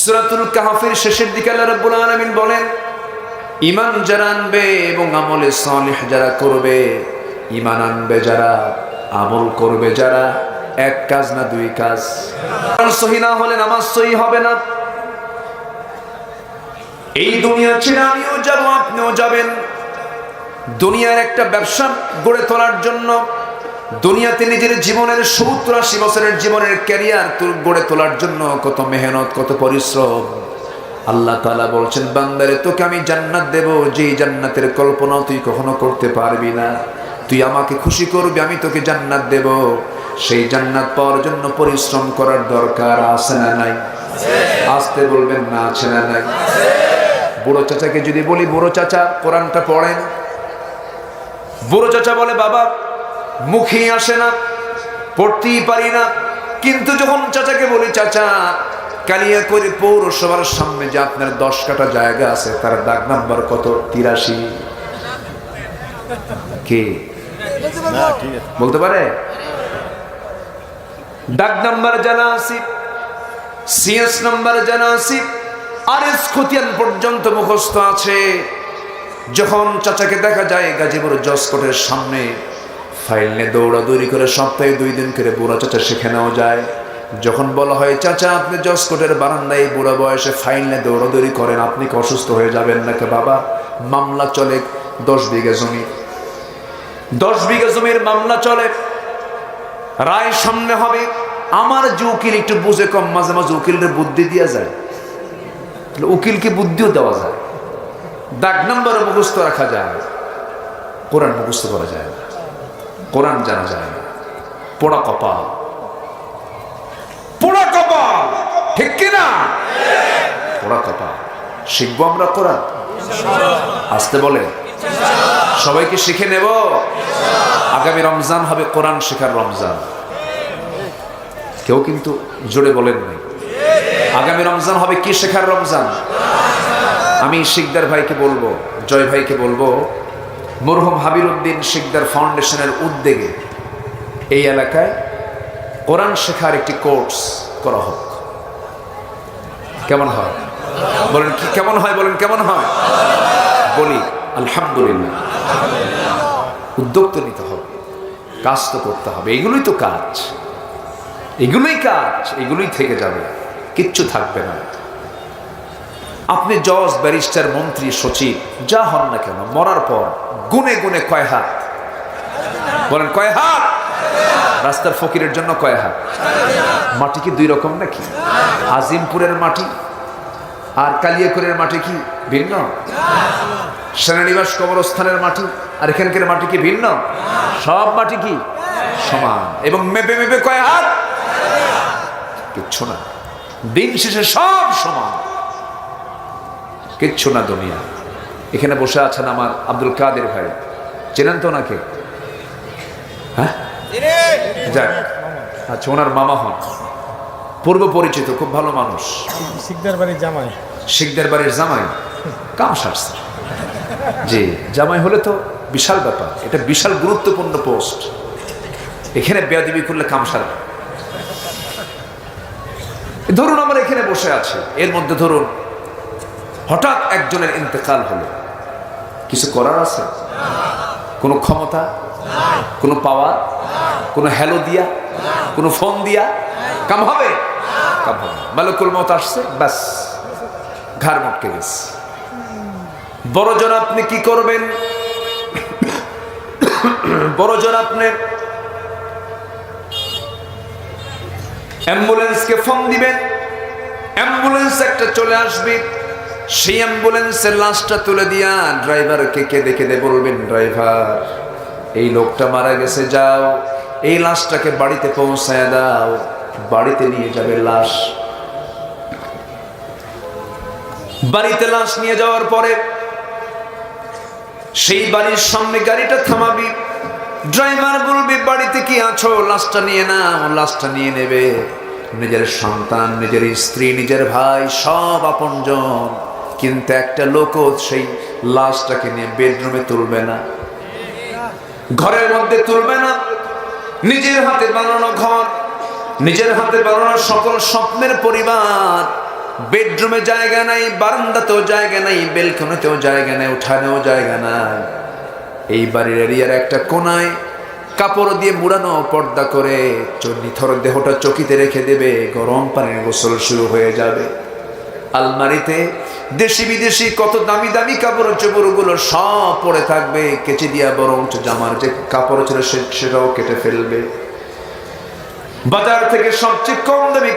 সূরাতুল কাহফের শেষের দিকে আল্লাহ রাব্বুল আলামিন বলেন, ঈমান যারা আনবে এবং আমলে সালিহ যারা করবে, ঈমান আনবে যারা, আমল করবে যারা, এক কাজ না দুই কাজ। সহি না হলে নামাজ সহি হবে না। এই দুনিয়া ছেড়ে আমিও যাব, আপনিও যাবেন। দুনিয়ার একটা ব্যবসা গড়ে তোলার জন্য, দুনিয়াতে নিজের জীবনের 70-80 বছরের জীবনের ক্যারিয়ার গড়ে তোলার জন্য কত মেহনত, কত পরিশ্রম। আল্লাহ তাআলা বলছেন, বান্দারে তোকে আমি জান্নাত দেব, যেই জান্নাতের কল্পনা তুই কখনো করতে পারবি না। তুই আমাকে খুশি করবি, আমি তোকে জান্নাত দেব। সেই জান্নাত পাওয়ার জন্য পরিশ্রম করার দরকার আছে না নাই? আসতে বলবেন না, আছে না নাই? বুড়ো চাচাকে যদি বলি, বুড়ো চাচা কোরআনটা পড়েন। বুড়ো চাচা বলে, বাবা মুখেই আসে না, পড়তেই পারি না। কিন্তু যখন চাচাকে বলি, চাচা কালিয়াকৈর পৌরসভার সামনে যে আপনার 10 কাঠা জায়গা আছে, তার দাগ নাম্বার কত? 83। কে বলতে পারে? দাগ নাম্বার জানা আছে, সিএস নাম্বার জানা আছে, আর এস খতিয়ান পর্যন্ত মুখস্থ আছে। যখন চাচাকে দেখা যায় গাজীপুর জজ কোর্টের সামনে ফাইল নিয়ে দৌড়াদৌড়ি করে, সপ্তাহে 2 দিন করে বুড়া চাচা সেখানেও যায়। যখন বলা হয়, চাচা আপনি জজ কোর্টের বারান্দায় বুড়া বয়সে ফাইল নিয়ে দৌড়াদৌড়ি করেন, আপনি কি অসুস্থ হয়ে যাবেন নাকি? বাবা মামলা চলে 10 বিঘা জমি, 10 বিঘা জমির মামলা চলে, রায় সামনে হবে। আমার যে উকিল একটু বুঝে কম, মাঝে মাঝে উকিলের বুদ্ধি দেওয়া যায়, উকিলকে বুদ্ধিও দেওয়া যায়। দাগ নাম্বার মুখস্থ রাখা যায়, কোরআন মুখস্থ করা যায় না, কোরআন জানা যায় না। পোড়া কপাল, পোড়া কপাল, ঠিক কিনা? পোড়া কপাল। শিখবো আমরা কোরআন, আসতে বলে সবাইকে শিখে নেব। আগামী রমজান হবে কোরআন শেখার রমজান। কেউ কিন্তু জোরে বলেন নাই। আগামী রমজান হবে কি শেখার রমজান? আমি শিকদার ভাইকে বলবো, জয় ভাইকে বলবো, মরহুম হাবির উদ্দিন শিকদার ফাউন্ডেশনের উদ্যোগে এই এলাকায় কোরআন শেখার একটি কোর্স করা হোক। কেমন হয় বলেন? কি কেমন হয় বলেন? কেমন হয় বলি? আলহামদুলিল্লাহ। উদ্যোগ তো নিতে হবে, কাজ তো করতে হবে। এগুলোই তো কাজ, এগুলোই কাজ, এগুলোই থেকে যাবে, কিচ্ছু থাকবে না। আপনি জজ, ব্যারিস্টার, মন্ত্রী, সচিব যা হন না কেন, মরার পর গুনে গুনে কয় হাত বলেন? কয় হাত? রাস্তার ফকিরের জন্য কয় হাত? মাটি কি 2 রকম নাকি? আজিমপুরের মাটি আর কালিয়াকৈরের মাটি কি ভিন্ন? সেনানিবাস কবরস্থানের মাটি আর এখানকার মাটি কি ভিন্ন? সব মাটি কি সমান? এবং মেপে মেপে কয় হাত? কিচ্ছু না। দিন শেষে সব সমান, কিচ্ছু না দুনিয়া। এখানে বসে আছেন আমার আব্দুল কাদের ভাই, চেনেন তো ওনাকে? হ্যাঁ, যাক, আচ্ছা, ওনার মামা হন, পূর্ব পরিচিত, খুব ভালো মানুষ। শিকদার বাড়ির জামাই। শিকদার বাড়ির জামাই কাম সারছে। জি, জামাই হলে তো বিশাল ব্যাপার, এটা বিশাল গুরুত্বপূর্ণ পোস্ট। এখানে বেয়াদবি করলে কাম সারবে। ধরুন আমরা এখানে বসে আছি, এর মধ্যে ধরুন হঠাৎ একজনের ইন্তেকাল হলো, কিছু করার আছে? কোনো ক্ষমতা, কোনো পাওয়ার, কোনো হ্যালো দিয়া, কোনো ফোন দিয়া কাম হবে? কাম হবে। মালাকুল মউত আসছে, ব্যাস ঘাড় মটকে গেছে। বড়জন আপনি কি করবেন? বড়জন আপনি অ্যাম্বুলেন্সকে ফোন দিবেন, অ্যাম্বুলেন্স একটা চলে আসবে, সেই অ্যাম্বুলেন্সের লাশটা তুলে দিয়া ড্রাইভারকে কেঁদে কেঁদে বলবেন, ড্রাইভার এই লোকটা মারা গেছে, যাও এই লাশটাকে বাড়িতে পৌঁছায় দাও। বাড়িতে নিয়ে যাবে লাশ। বাড়িতে লাশ নিয়ে যাওয়ার পরে সেই বাড়ির সামনে গাড়িটা থামাবি, ড্রাইভার বলবে, বাড়িতে কি আছো? লাশটা নিয়ে নাও। লাশটা নিয়ে নেবে। নিজের সন্তান, নিজের স্ত্রী, নিজের ভাই, সব আপনজন, কিন্তু একটা লোকও সেই লাশটাকে নিয়ে বেডরুমে তুলবে না, ঘরের মধ্যে তুলবে না। নিজের হাতে বানানো ঘর, নিজের হাতে বানানো সকল স্বপ্নের পরিবার বেডরুমে জায়গা নাই, বারান্দাতেও জায়গা নাই, বেলকনিতেও জায়গা নাই, উঠানেও জায়গা নাই। এই বাড়ির এরিয়ার একটা কোনায় কাপড় দিয়ে মুড়ানো পর্দা করে নিথর দেহটা চকিতে রেখে দেবে, গরম পানির গোসল শুরু হয়ে যাবে। আলমারিতে দেশি বিদেশি কত দামি দামি কাপড় চোপড়গুলো সব পরে থাকবে, কেচে দিয়া বরং জামার যে কাপড় ছিল সেটাও কেটে ফেলবে। বাজার থেকে সবচেয়ে কম দামি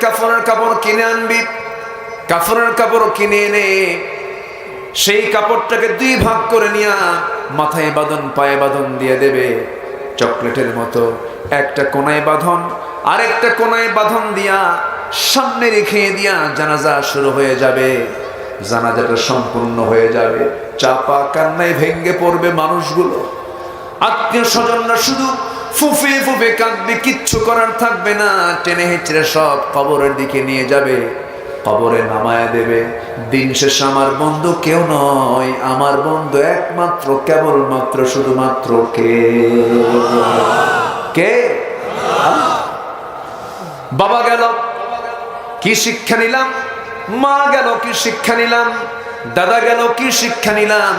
কাপড় কিনে আনবি, কাপড়ের কাপড় কিনে এনে সেই কাপড়টাকে 2 ভাগ করে নিয়া মাথায় বাঁধন পায়ে বাঁধন দিয়ে দেবে চকলেটের মতো। একটা কোনায় বাঁধন, আরেকটা কোনায় বাঁধন দিয়া সামনে রেখে দিয়া জানাজা শুরু হয়ে যাবে। জানাজাটা সম্পূর্ণ হয়ে যাবে, চাপা কান্নায় ভেঙ্গে পড়বে মানুষগুলো। আত্মীয় স্বজনরা শুধু ফুফে ফুফে কাঁদবে, কিচ্ছু করার থাকবে না। টেনে হেঁচড়ে সব কবরের দিকে নিয়ে যাবে, কবরে নামায়া দেবে। দিন শেষে আমার বন্ধু কেউ নয়, আমার বন্ধু একমাত্র কেবলমাত্র শুধুমাত্র কে? বাবা গেল, কি শিক্ষা নিলাম? মা গেল, কি শিক্ষা নিলাম? দাদা গেল, কি শিক্ষা নিলাম?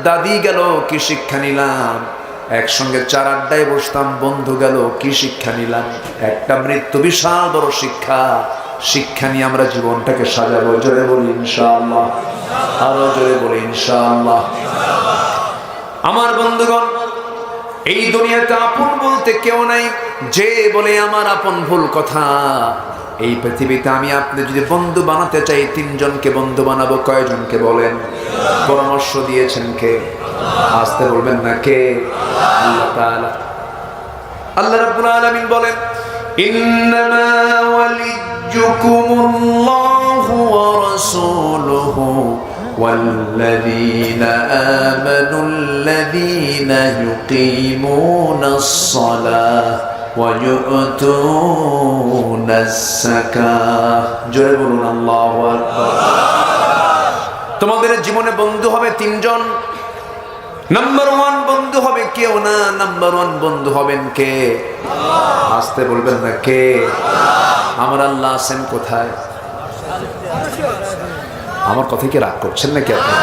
দাদি গেল, কি শিক্ষা নিলাম? একসঙ্গে 4 আড্ডায় বসতাম, বন্ধু গেল, কি শিক্ষা নিলাম? একটা মৃত্যু বিশাল বড় শিক্ষা। শিক্ষা নিয়ে আমরা জীবনটাকে সাজাবো। জোরে বলি ইনশাআল্লাহ, আরো জোরে বলি ইনশাআল্লাহ। আমার বন্ধুগণ, এই দুনিয়াতে আপন বলতে কেউ নাই। যে বলে আমার আপন ভুল কথা। এই পৃথিবীতে আমি আপনি যদি বন্ধু বানাতে চাই, 3 জনকে বন্ধু বানাবো। কয়জনকে বলেন? পরামর্শ দিয়েছেন কে? আসতে বলবেন না কে? আল্লাহ তাআলা। আল্লাহ রাব্বুল আলামিন বলেন, ইন্নামা ওয়ালিয়্যুকুমুল্লাহু ওয়া রাসূলুহু ওয়াল্লাযীনা আমানুল্লাযীনা ইউকিমুনাস সালাহ ওয়া ইউতুনাস যাকাহ। জোরে বলুন আল্লাহু আকবার। তোমাদের জীবনে বন্ধু হবে 3 জন। নাম্বার 1 বন্ধু হবে কেউ না, নাম্বার 1 বন্ধু হবেন কে? আসতে বলবেন না কে? আমার আল্লাহ আছেন কোথায়? আমার কথা কি রাগ করছেন নাকি আপনি?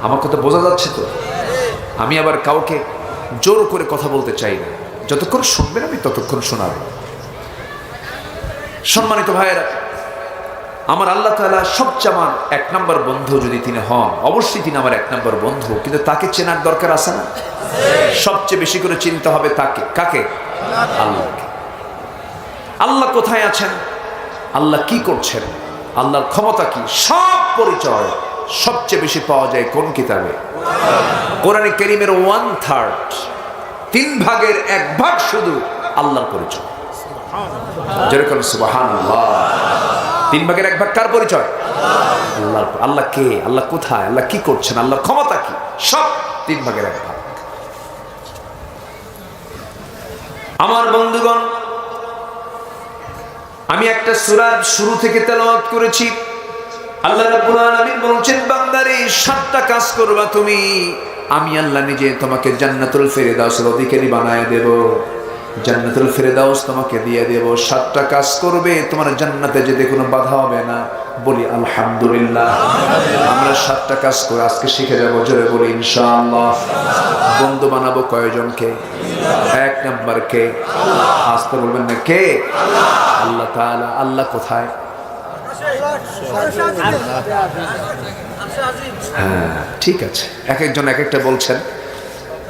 আমার কথা বোঝা যাচ্ছে তো? আমি আবার কাউকে জোর করে কথা বলতে চাই না। যতক্ষণ শুনবেন আমি ততক্ষণ শোনাব। সম্মানিত ভাইয়েরা, আমার আল্লাহ তাআলা সবচেয়ে আমার 1 নম্বর বন্ধু যদি তিনি হন, অবশ্যই তিনি আমার 1 নম্বর বন্ধু। কিন্তু তাকে চেনার দরকার আছে না? সবচেয়ে বেশি করে চিনতে হবে তাকে। কাকে? আল্লাহকে। আল্লাহ কোথায় আছেন, আল্লাহ কি করছেন, আল্লাহর ক্ষমতা কি, সব পরিচয় সবচেয়ে বেশি পাওয়া যায় কোন কিতাবে? কোরআনে কারীমের 1/3, 3 ভাগের 1 ভাগ শুধু আল্লাহর পরিচয়। যেরকম সুবহানাল্লাহ। 3 ভাগের 1 ভাগ কার পরিচয়? আল্লাহর। আল্লাহ কে? আল্লাহ কোথায়? আল্লাহ কি করছেন? আল্লাহর ক্ষমতা কি? সব 3 ভাগের 1 ভাগ। আমার বন্ধুগণ, আমি একটা সূরার শুরু থেকে তেলাওয়াত করেছি। আল্লাহ রাব্বুল আলামিন বলছেন, বান্দারে 7টা কাজ করবা তুমি, আমি আল্লাহ নিজে তোমাকে জান্নাতুল ফেরদাউসের অধিকারী বানায় দেব। জান্নাতুল ফেরদাউস তোমাকে দিয়ে দেব। 7টা কাজ করবে, তোমার জান্নাতে যেতে কোনো বাধা হবে না। বলি আলহামদুলিল্লাহ। আমরা 7টা কাজ করে আজকে শিখে যাব। জোরে বলি ইনশাআল্লাহ। বন্ধু বানাবো কয়জনকে? 1 নাম্বার কে? আসতে বলবেন না কে? আল্লাহ তাআলা। আল্লাহ কোথায়? হ্যাঁ, ঠিক আছে, এক একজন এক একটা বলছেন।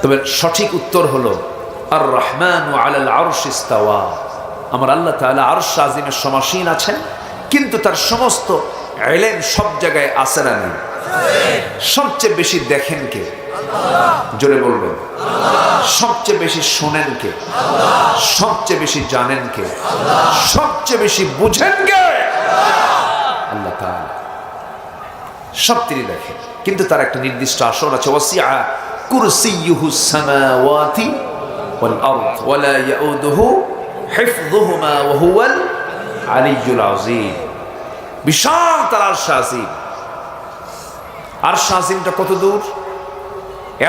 তবে সঠিক উত্তর হলো আর রহমানু আলাল আরশ ইস্তাওয়া। আমার আল্লাহ তাআলা আরশ আজিমের সমাসীন আছেন, কিন্তু তার সমস্ত ইলম সব জায়গায় আছে না নেই? সবচেয়ে বেশি দেখেন কে? জোরে বলবেন। সবচেয়ে বেশি শোনেন কে? সবচেয়ে বেশি জানেন কে? সবচেয়ে বেশি বুঝেন কে? আল্লাহ তাআলা। সব তিনি দেখেন, কিন্তু তার একটা নির্দিষ্ট আসন আছে। ওয়াসিআ কুরসিয়ুহুস সামাওয়াতি ওয়াল আরদ ওয়ালা ইয়াউদুহু হিফযুহুমা ওয়া হুয়াল আলিয়্যুল আযীম। বিশাল তার আরশ আজিম। আরশ আজিমটা কত দূর?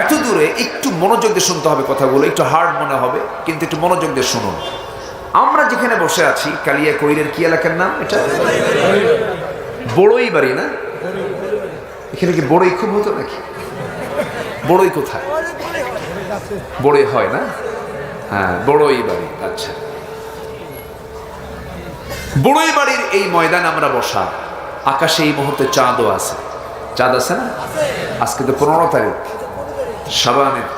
এত দূরে, একটু মনোযোগ দিয়ে শুনতে হবে কথাগুলো। একটু হার্ড মনে হবে, কিন্তু একটু মনোযোগ দিয়ে শুনুন। আমরা যেখানে বসে আছি, কালিয়াকৈরের কি এলাকার নাম এটা? বড়ই বাড়ি না? এখানে কি বড়ই খুব হতো নাকি? বড়ই কোথায়? বড়ই হয় না? হ্যাঁ, বড়ই বাড়ি। আচ্ছা, বড়ই বাড়ির এই ময়দানে আমরা বসা। আকাশে এই মুহূর্তে চাঁদও আছে। চাঁদ আছে না? আজকে তো 15 তারিখ শাবানের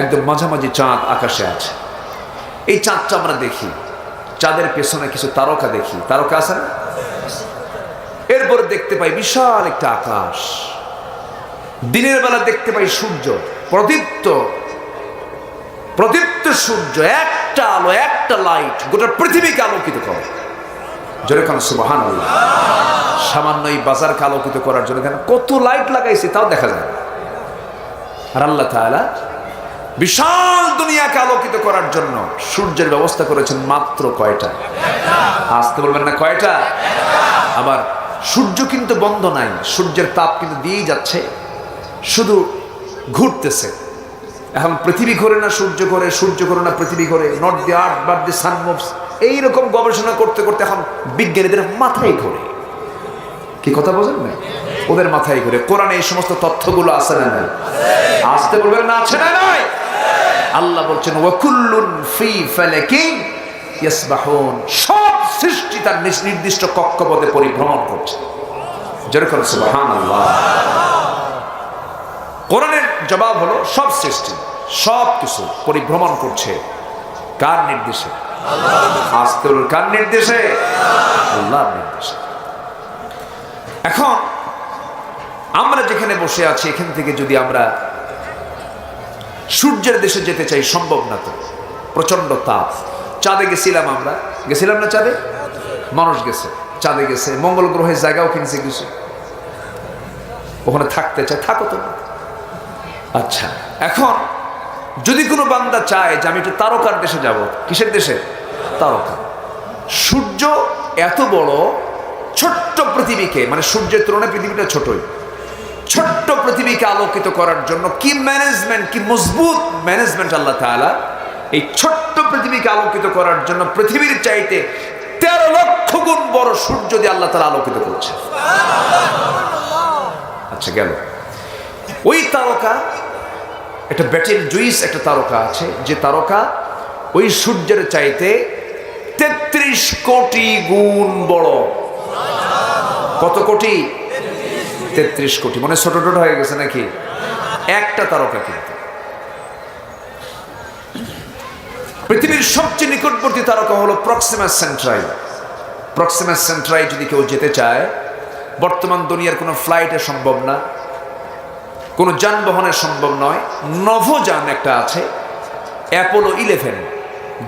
একদম মাঝামাঝি চাঁদ আকাশে আছে। এই চাঁদটা আমরা দেখি, চাঁদের পেছনে কিছু তারকা দেখি। তারকা আছে না? এরপরে দেখতে পাই বিশাল একটা আকাশ। দিনের বেলা দেখতে পাই সূর্য, প্রদীপ্ত প্রদীপ্ত সূর্য, একটা আলো, একটা লাইট গোটা পৃথিবীকে আলোকিত করে। জোরে কান সুবহানাল্লাহ। সামান্য এই বাজারকে আলোকিত করার জন্য কত লাইট লাগাইছে তাও দেখা যায়। আর আল্লাহ তাআলা বিশাল দুনিয়াকে আলোকিত করার জন্য সূর্যের ব্যবস্থা করেছেন মাত্র কয়টা? আসতে বলবেন না কয়টা? আবার সূর্য কিন্তু বন্ধ নাই, সূর্যের তাপ কিন্তু দিয়েই যাচ্ছে, শুধু ঘুরতেছে। এখন পৃথিবী ঘোরে না সূর্য ঘোরে, সূর্য ঘোরে না পৃথিবী ঘোরে, not the earth but the sun moves. এইরকম গবেষণা করতে করতে এখন বিজ্ঞানীদের মাথায় ঘোরে। কি কথা বোঝেন না? ওদের মাথায় ঘুরে। কোরআনে এই সমস্ত তথ্যগুলো আছে না নাই? আসতে বলবেন না আছে না নাই? আল্লাহ বলছেন ওয়াকুল্লুন ফি ফালাকিন ইয়াসবাহুন। সব সৃষ্টি তার নির্দিষ্ট কক্ষপথে পরিভ্রমণ করছে। যেরকম সুবহানাল্লাহ। কোরআনের জবাব হলো সব সৃষ্টি, সব কিছু পরিভ্রমণ করছে কার নির্দেশে? আসতে বলুন কার নির্দেশে? আল্লাহর নির্দেশে। এখন আমরা যেখানে বসে আছি এখান থেকে যদি আমরা সূর্যের দেশে যেতে চাই, সম্ভব না তো, প্রচন্ড তাপ। চাঁদে গেছিলাম আমরা, গেছিলাম না চাঁদে? মানুষ গেছে, চাঁদে গেছে, মঙ্গল গ্রহের জায়গাও কিনছে কিছু, ওখানে থাকতে চায়, থাকো তো। আচ্ছা, এখন যদি কোনো বান্দা চায় যে আমি একটু তারকার দেশে যাব, কিসের দেশে? তারকা। সূর্য এত বড়, ছোট্ট পৃথিবীকে, মানে সূর্যের তুলনায় পৃথিবীটা ছোটই, ছোট্ট পৃথিবীকে আলোকিত করার জন্য কি ম্যানেজমেন্ট, কি মজবুত ম্যানেজমেন্ট আল্লাহ তাআলা। এই ছোট্ট পৃথিবীকে আলোকিত করার জন্য পৃথিবীর চাইতে 13 লক্ষ গুণ বড় সূর্য দিয়ে আল্লাহ তাআলা আলোকিত করছে। আচ্ছা, গেল। ওই তারকা একটা ব্যাটেল জুইস একটা তারকা আছে, যে তারকা ওই সূর্যের চাইতে 33 কোটি গুণ বড়। কত কোটি? 33 কোটি। মানে ছোট ছোট হয়ে গেছে নাকি? একটা তারকা। কিন্তু পৃথিবীর সবচেয়ে নিকটবর্তী তারকা হলো প্রক্সিমা সেন্ট্রাই। প্রক্সিমা সেন্ট্রাই যদি কেউ যেতে চায়, বর্তমান দুনিয়ার কোনো ফ্লাইটে সম্ভব না, কোনো যানবাহনে সম্ভব নয়। নভোযান একটা আছে, অ্যাপোলো 11,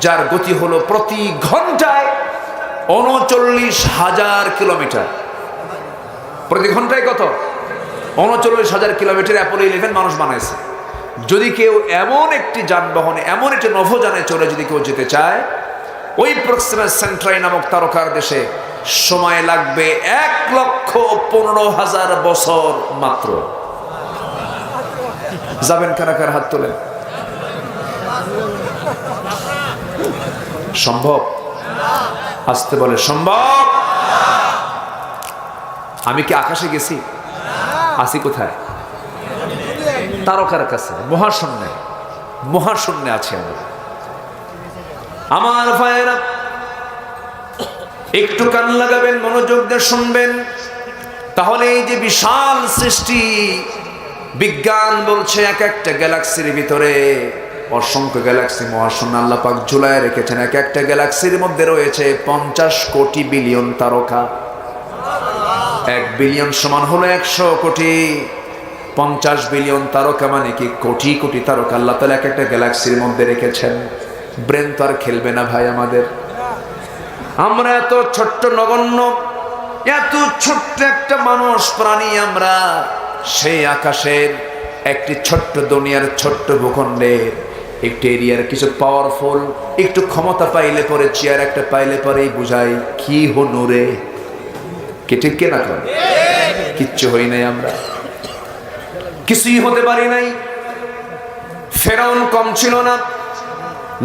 যার গতি হলো প্রতি ঘন্টায় 39,000 কিলোমিটার। প্রতি ঘন্টায় কত? 39,000 কিলোমিটার অ্যাপোলো 11 মানুষ বানাইছে। যদি কেউ এমন একটি যানবাহনে, এমন একটি নভোযানে চলে যদি কেউ যেতে চায়, ওই প্রক্সিমা সেন্ট্রাই নামক তারকার দেশে সময় লাগবে 1,15,000 বছর মাত্র। যাবেন কারা কারা? হাত তোলেন। সম্ভব? আসতে বলে সম্ভব। আমি কি আকাশে গেছি? আসি কোথায়? তারকার কাছে, মহাশূন্যে। মহাশূন্যে আছি আমরা। আমার ভাইয়েরা, একটু কান লাগাবেন, মনোযোগ দিয়ে শুনবেন, তাহলে এই যে বিশাল সৃষ্টি, বিজ্ঞান বলছে এক একটা গ্যালাক্সির ভিতরে অসংখ্য গ্যালাক্সি মহাশূন্য আল্লাহ পাক ঝুলায় রেখেছেন। এক একটা গ্যালাক্সির মধ্যে রয়েছে 50 কোটি বিলিয়ন তারকা। 1 বিলিয়ন সমান হলো 100 কোটি। 50 বিলিয়ন তারকা মানে কি? কোটি কোটি তারকা আল্লাহ তাআলা এক একটা গ্যালাক্সির মধ্যে রেখেছেন। ব্রেন তো আর খেলবে না ভাই আমাদের। আমরা এত ছোট্ট নগণ্য, এত ছোট্ট একটা মানুষ প্রাণী আমরা, সেই আকাশের একটি ছোট্ট দুনিয়ার ছোট্ট ভূখণ্ডের একটু এরিয়ার কিছু পাওয়ারফুল, একটু ক্ষমতা পাইলে পরে, চেয়ার একটা পাইলে পরেই বুঝাই কি হনুরে। কে ঠিক কে না? করে কিচ্ছু হই নাই আমরা, কিছুই হতে পারি নাই। ফেরাউন কম ছিল না,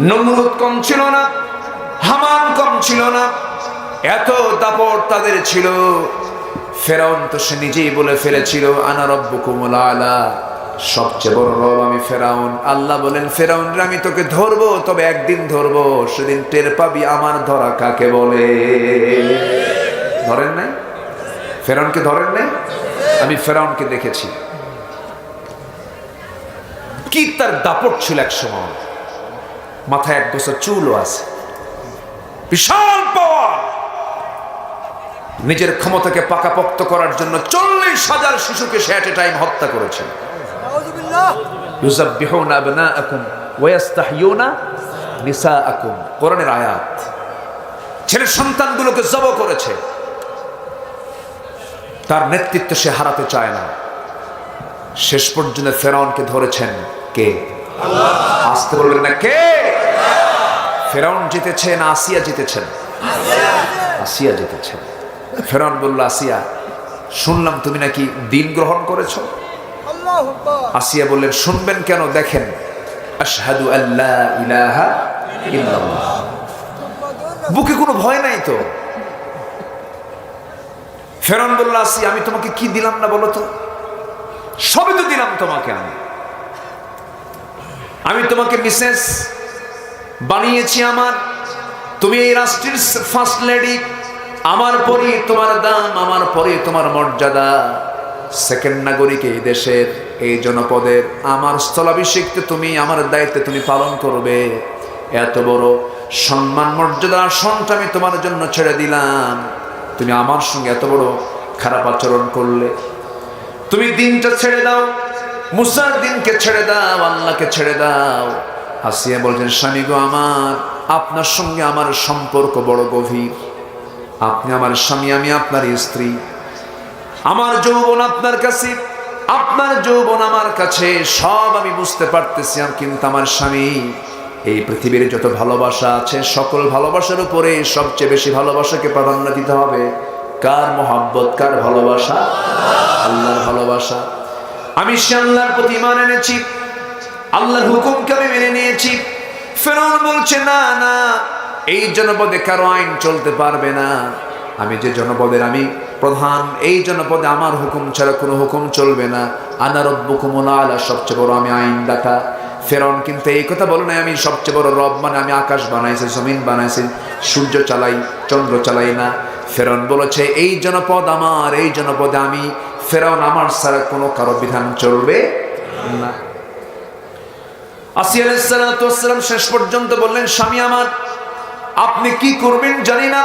নমরুদ কম ছিল না, হামান কম ছিল না। এত দাপট তাদের ছিল। ফেরাউন তো সে নিজেই বলে ফেলেছিল আনা রব্বুকুমুল আলা, সবচেয়ে বড় রব আমি ফেরাউন। আল্লাহ বলেন ফেরাউন রে আমি তোকে ধরবো, তবে একদিন ধরবো, সেদিন টের পাবি আমার ধরা কাকে বলে। ধরেন নাই? ফেরাউনকে ধরেন নাই? আমি ফেরাউনকে দেখেছি, কি তার দাপট ছিল এক সময়, মাথায় এক গোছা চুলও আছে, বিশাল পাওয়ার। নিজের ক্ষমতাকে পাকাপোক্ত করার জন্য 40,000 শিশুকে সে এট এ টাইম হত্যা করেছে। ইউযাব্বিহুনা আবনাআকুম ওয়া ইস্তাহয়ুনা নিসাআকুম, কোরআনের আয়াত। ছেলের সন্তানগুলোকে জবাই করেছে। তার নেতৃত্ব সে হারাতে চায় না। শেষ পর্যন্ত ফেরাউনকে ধরেছেন কে? আল্লাহ। আসতে বলবেন না কে? ফেরাউন জিতেছে না আসিয়া জিতেছেন? আসিয়া জিতেছেন। ফেরাউন বলল, আসিয়া শুনলাম তুমি নাকি দিন গ্রহণ করেছো। আসিয়া বললেন, শুনবেন কেন, দেখেন, আশহাদু আল্লা ইলাহা ইল্লাল্লাহ। বুকে কোনো ভয় নাই তো। ফেরাউন বলল, আসিয়া আমি তোমাকে কি দিলাম না বলো তো? সবই তো দিলাম তোমাকে। আমি তোমাকে মিসেস বানিয়েছি আমার, তুমি এই রাষ্ট্রের ফার্স্ট লেডি, আমার পরে তোমার দাম, আমার পরে তোমার মর্যাদা। সেকেন্ড নাগরিক এই দেশের, এই জনপদের, আমার স্থলাভিষিক্ত তুমি, আমার দায়িত্বে তুমি পালন করবে। এত বড় সম্মান মর্যাদা আসনটা আমি তোমার জন্য ছেড়ে দিলাম, তুমি আমার সঙ্গে এত বড় খারাপ আচরণ করলে। তুমি দিনটা ছেড়ে দাও, মুসার দিনকে ছেড়ে দাও, আল্লাহকে ছেড়ে দাও। আসিয়া বলছেন, স্বামী গো আমার, আপনার সঙ্গে আমার সম্পর্ক বড় গভীর। আপনি আমার স্বামী, আমি আপনার স্ত্রী। আমার যৌবন আপনার কাছে, আপনার যৌবন আমার কাছে, সব আমি বুঝতে পারতেছি। কিন্তু আমার স্বামী, এই পৃথিবীর যত ভালোবাসা আছে, সকল ভালোবাসার উপরে সবচেয়ে বেশি ভালোবাসাকে প্রাধান্য দিতে হবে। কার মহব্বত, কার ভালোবাসা? আল্লাহর ভালোবাসা। আমি সে আল্লাহর প্রতি ঈমান এনেছি, আল্লাহর হুকুমকে আমি মেনে নিয়েছি। ফেরাউন বলছে, না না, এই জনপদে কারো আইন চলতে পারবে না। আমি যে জনপদের আমি প্রধান, এই জনপদে আমার হুকুম ছাড়া কোনো হুকুম চলবে না। আনা রব্বুকুমুল আলা, সবচেয়ে বড় আমি আইনদাতা। ফেরাউন কিন্তু এই কথা বলে না আমি সবচেয়ে বড় রব, মানে আমি আকাশ বানাইছি, জমিন বানাইছি, সূর্য চালাই, চন্দ্র চালাই না। ফেরাউন বলেছে এই জনপদ আমার, এই জনপদে আমি ফেরাউন, আমার ছাড়া কোনো কারো বিধান চলবে না। আসিয়া আলাইহিস সালাতু ওয়াস সালাম শেষ পর্যন্ত বললেন, স্বামী আমার, আপনি কি করবেন জানি না,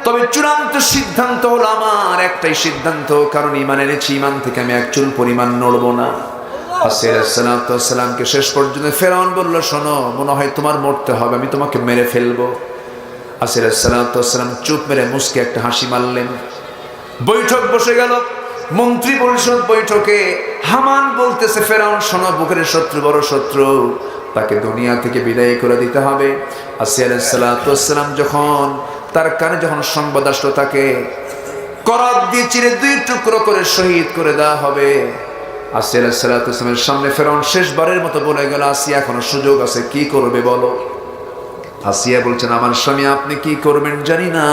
তবে চূড়ান্ত সিদ্ধান্ত হলো আমার একটাই সিদ্ধান্ত, কারণ ঈমান এনেছি, ঈমান থেকে আমি এক চুল পরিমাণ নড়ব না। আসিয়া আলাইহিস সালাতু ওয়াস সালামকে শেষ পর্যন্ত ফেরাউন বলল, শোনো, মনে হয় তোমার মরতে হবে, আমি তোমাকে মেরে ফেলবো। আসিয়া আলাইহিস সালাতু ওয়াস সালাম চুপ মেরে মুস্কি একটা হাসি মারলেন। বৈঠক বসে গেল, মন্ত্রী পরিষদ বৈঠকে। হামান বলতেছে, ফেরাউন শোনো, বুকের শত্রু বড় শত্রু, তাকে দুনিয়া থেকে বিদায় করে দিতে হবে। আসিয়া আলাইহিস সালাতু ওয়াস সালাম যখন তার কানে যখন সংবাদ আসলো তাকে করাত দিয়ে চিরে 2 টুকরো করে শহীদ করে দেওয়া হবে, আসিয়া আলাইহিস সালাতু ওয়াস সালামের সামনে ফেরাউন শেষবারের মতো বলে গেল, আসিয়া এখনো সুযোগ আছে, কি করবে বলো। আসিয়া বলছেন, আমার স্বামী, আপনি কি করবেন জানি না,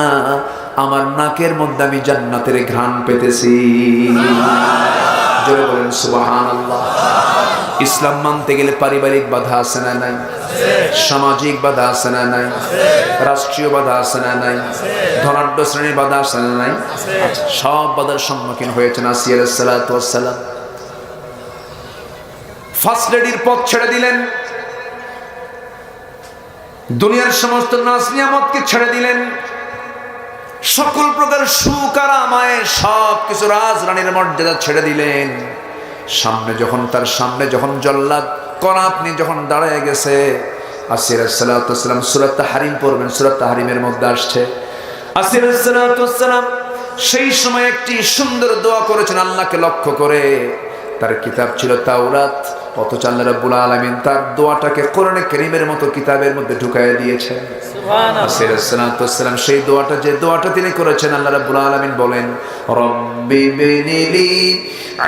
আমার নাকের মধ্যে আমি জান্নাতের ঘ্রাণ পেতেছি। জোরে বলেন সুবহানাল্লাহ। ইসলাম মানতে গেলে পারিবারিক বাধা আছে না নাই? সামাজিক বাধা আছে না নাই? রাষ্ট্রীয় বাধা আছে না নাই? ধনাঢ্য শ্রেণীর বাধা আছে না নাই? সব বাধার সম্মুখীন হয়েছেন আসিয়া আলাইহিস সালাতু ওয়াস সালাম। ফার্স্ট লেডির পথ ছেড়ে দিলেন, দুনিয়ার সমস্ত নাজ নিয়ামতকে ছেড়ে দিলেন, সকল প্রকার সুখ আর আমায় সব কিছু, রাজরানীর মর্যাদা ছেড়ে দিলেন। সামনে যখন তার সামনে যখন জল্লাদ করাত নিয়ে যখন দাঁড়ায় গেছে, আসিয়া আলাইহিস সালাতু ওয়াস সালাম সূরা তাহরিম পড়বেন, সূরা তাহরিমের মধ্যে আসছে, আসিয়া আলাইহিস সালাতু ওয়াস সালাম সেই সময় একটি সুন্দর দোয়া করেছেন আল্লাহকে লক্ষ্য করে। তার কিতাব ছিল তাওরাত, অথচ আল্লাহ রাব্বুল আলামিন তার দোয়াটাকে কোরআনে কারীমের মতো কিতাবের মধ্যে ঢুকায় দিয়েছেন। সুবহানাল্লাহ। আসিয়া আলাইহিস সালাতু ওয়াস সালাম সেই দোয়াটা, যে দোয়াটা তিনি করেছেন, আল্লাহ রাব্বুল আলামিন বলেন, রব্বি বিনিলি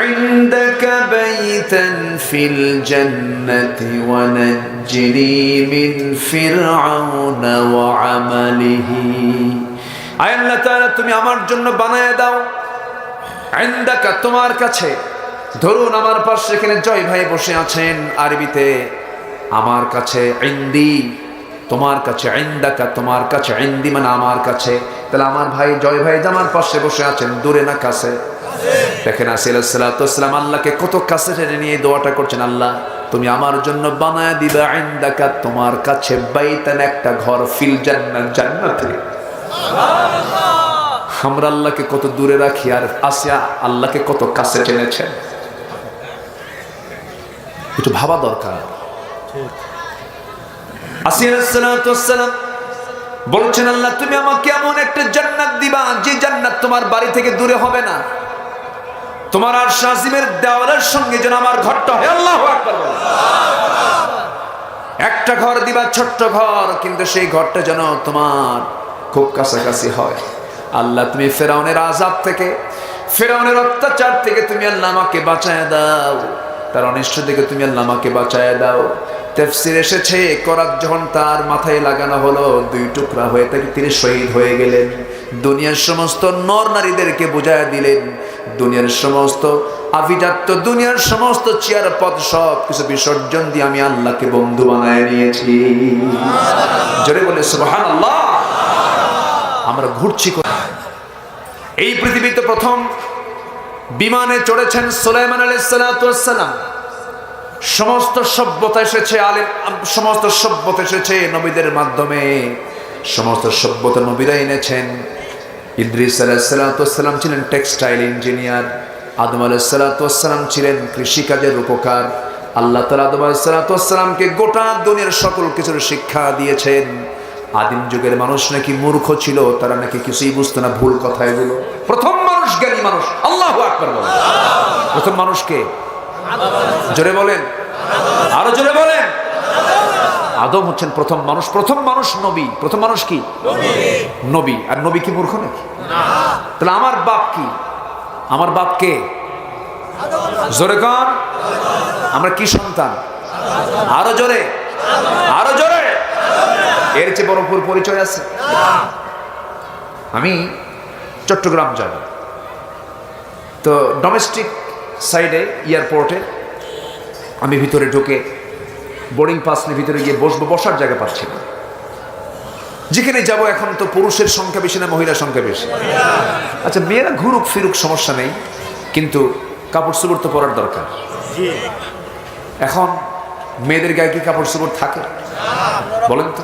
ইনদাকা বাইতান ফিল জান্নাতি ওয়া নাজ্জিনি মিন ফিরআউনা ওয়া আমালিহি। আয় আল্লাহ তাআলা, তুমি আমার জন্য বানায় দাও ইনদাকা তোমার কাছে। ধরুন আমার পাশে এখানে জয় ভাই বসে আছেন, আরবিতে আমার কাছে ইনদি, তোমার কাছে ইনদাকা, তোমার কাছে ইনদি মানে আমার কাছে। তাহলে আমার ভাই জয় ভাই আমার পাশে বসে আছেন, দূরে না কাছে? দেখেন আসিল সালাতু ওয়াসসালাম আল্লাহকে কত কাছে টেনে নিয়ে দোয়াটা করছেন, আল্লাহ তুমি আমার জন্য বানায় দিবা ইনদাকা তোমার কাছে বাইতান, একটা ঘর, ফিল জান্নাত, জান্নাতে। আমরা আল্লাহকে কত দূরে রাখি, আর আসিয়া আল্লাহকে কত কাছে টেনেছেন, একটু ভাবা দরকার। আসিয়া সালাতু ওয়াসসালাম বলছেন আল্লাহ তুমি আমাকে এমন একটা জান্নাত দিবা যে জান্নাত তোমার বাড়ি থেকে দূরে হবে না, তোমার আর শাজিমের দেওয়ালের সঙ্গে যেন আমার ঘরটা হয়। আল্লাহু আকবার। একটা ঘর দিবা, ছোট্ট ঘর, কিন্তু সেই ঘরটা যেন তোমার খুব কাছাকাছি হয়। আল্লাহ তুমি ফেরাউনের আযাব থেকে, ফেরাউনের অত্যাচার থেকে তুমি আল্লাহ আমাকে বাঁচায় দাও, তার অনিষ্ট থেকে তুমি আল্লাহ আমাকে বাঁচায় দাও। তাফসীর এসেছে করাত যখন তার মাথায় লাগানো হলো, দুই টুকরা হয়ে তিনি শহীদ হয়ে গেলেন। দুনিয়ার সমস্ত নর নারীদেরকে বুঝায় দিলেন, দুনিয়ার সমস্ত আভিজাত্য, দুনিয়ার সমস্ত চেয়ার পদ সব কিছু বিসর্জন দিয়ে আমি আল্লাহকে বন্ধু বানায় নিয়েছি। জোরে বলে সুবহানাল্লাহ। আমরা ঘুরছি এই পৃথিবীতে প্রথম বিমানে চড়েছেন সুলাইমান আলাইহিস সালাতু ওয়াস সালাম। সমস্ত সভ্যতা এসেছে সমস্ত সভ্যতা এসেছে নবীদের মাধ্যমে, সমস্ত সভ্যতা নবীরা এনেছেন। ইদ্রিস আলাইহিস সালাতু ওয়াস সালাম ছিলেন টেক্সটাইল ইঞ্জিনিয়ার, আদম আলাইহিস সালাতু ওয়াস সালাম ছিলেন কৃষিকাজের রূপকার। আল্লাহ তাআলা আদম আলাইহিস সালাতু ওয়াস সালামকে গোটা দুনিয়ার সকল কিছুর শিক্ষা দিয়েছেন। আদিম যুগের মানুষ নাকি মূর্খ ছিল, তারা নাকি কিছুই বুঝতো না, ভুল কথা এগুলো। প্রথম মানুষ জ্ঞানী মানুষ। আল্লাহু আকবার বলেন। প্রথম মানুষকে জোরে বলেন, আরো জোরে বলেন। আদম হচ্ছেন প্রথম মানুষ। প্রথম মানুষ নবী। প্রথম মানুষ কি? নবী। আর নবী কি মূর্খ নাকি? তাহলে আমার বাপ কি? আমার বাপ কে? জোরে কর। আমরা কি সন্তান? আরো জোরে, আরো জোরে। এর চেয়ে বড় পরিচয় আছে? আমি চট্টগ্রাম যাব, তো ডোমেস্টিক সাইডে এয়ারপোর্টে আমি ভিতরে ঢুকে বোর্ডিং পাস নিয়ে ভিতরে গিয়ে বসবো, বসার জায়গা পাচ্ছি না। যেখানে যাব এখন তো পুরুষের সংখ্যা বেশি না মহিলার সংখ্যা বেশি? আচ্ছা মেয়েরা ঘুরুক ফিরুক সমস্যা নেই, কিন্তু কাপড় চোপড় তো পরার দরকার। এখন মেয়েদের গায়ে কি কাপড় চোপড় থাকে? বলেন তো।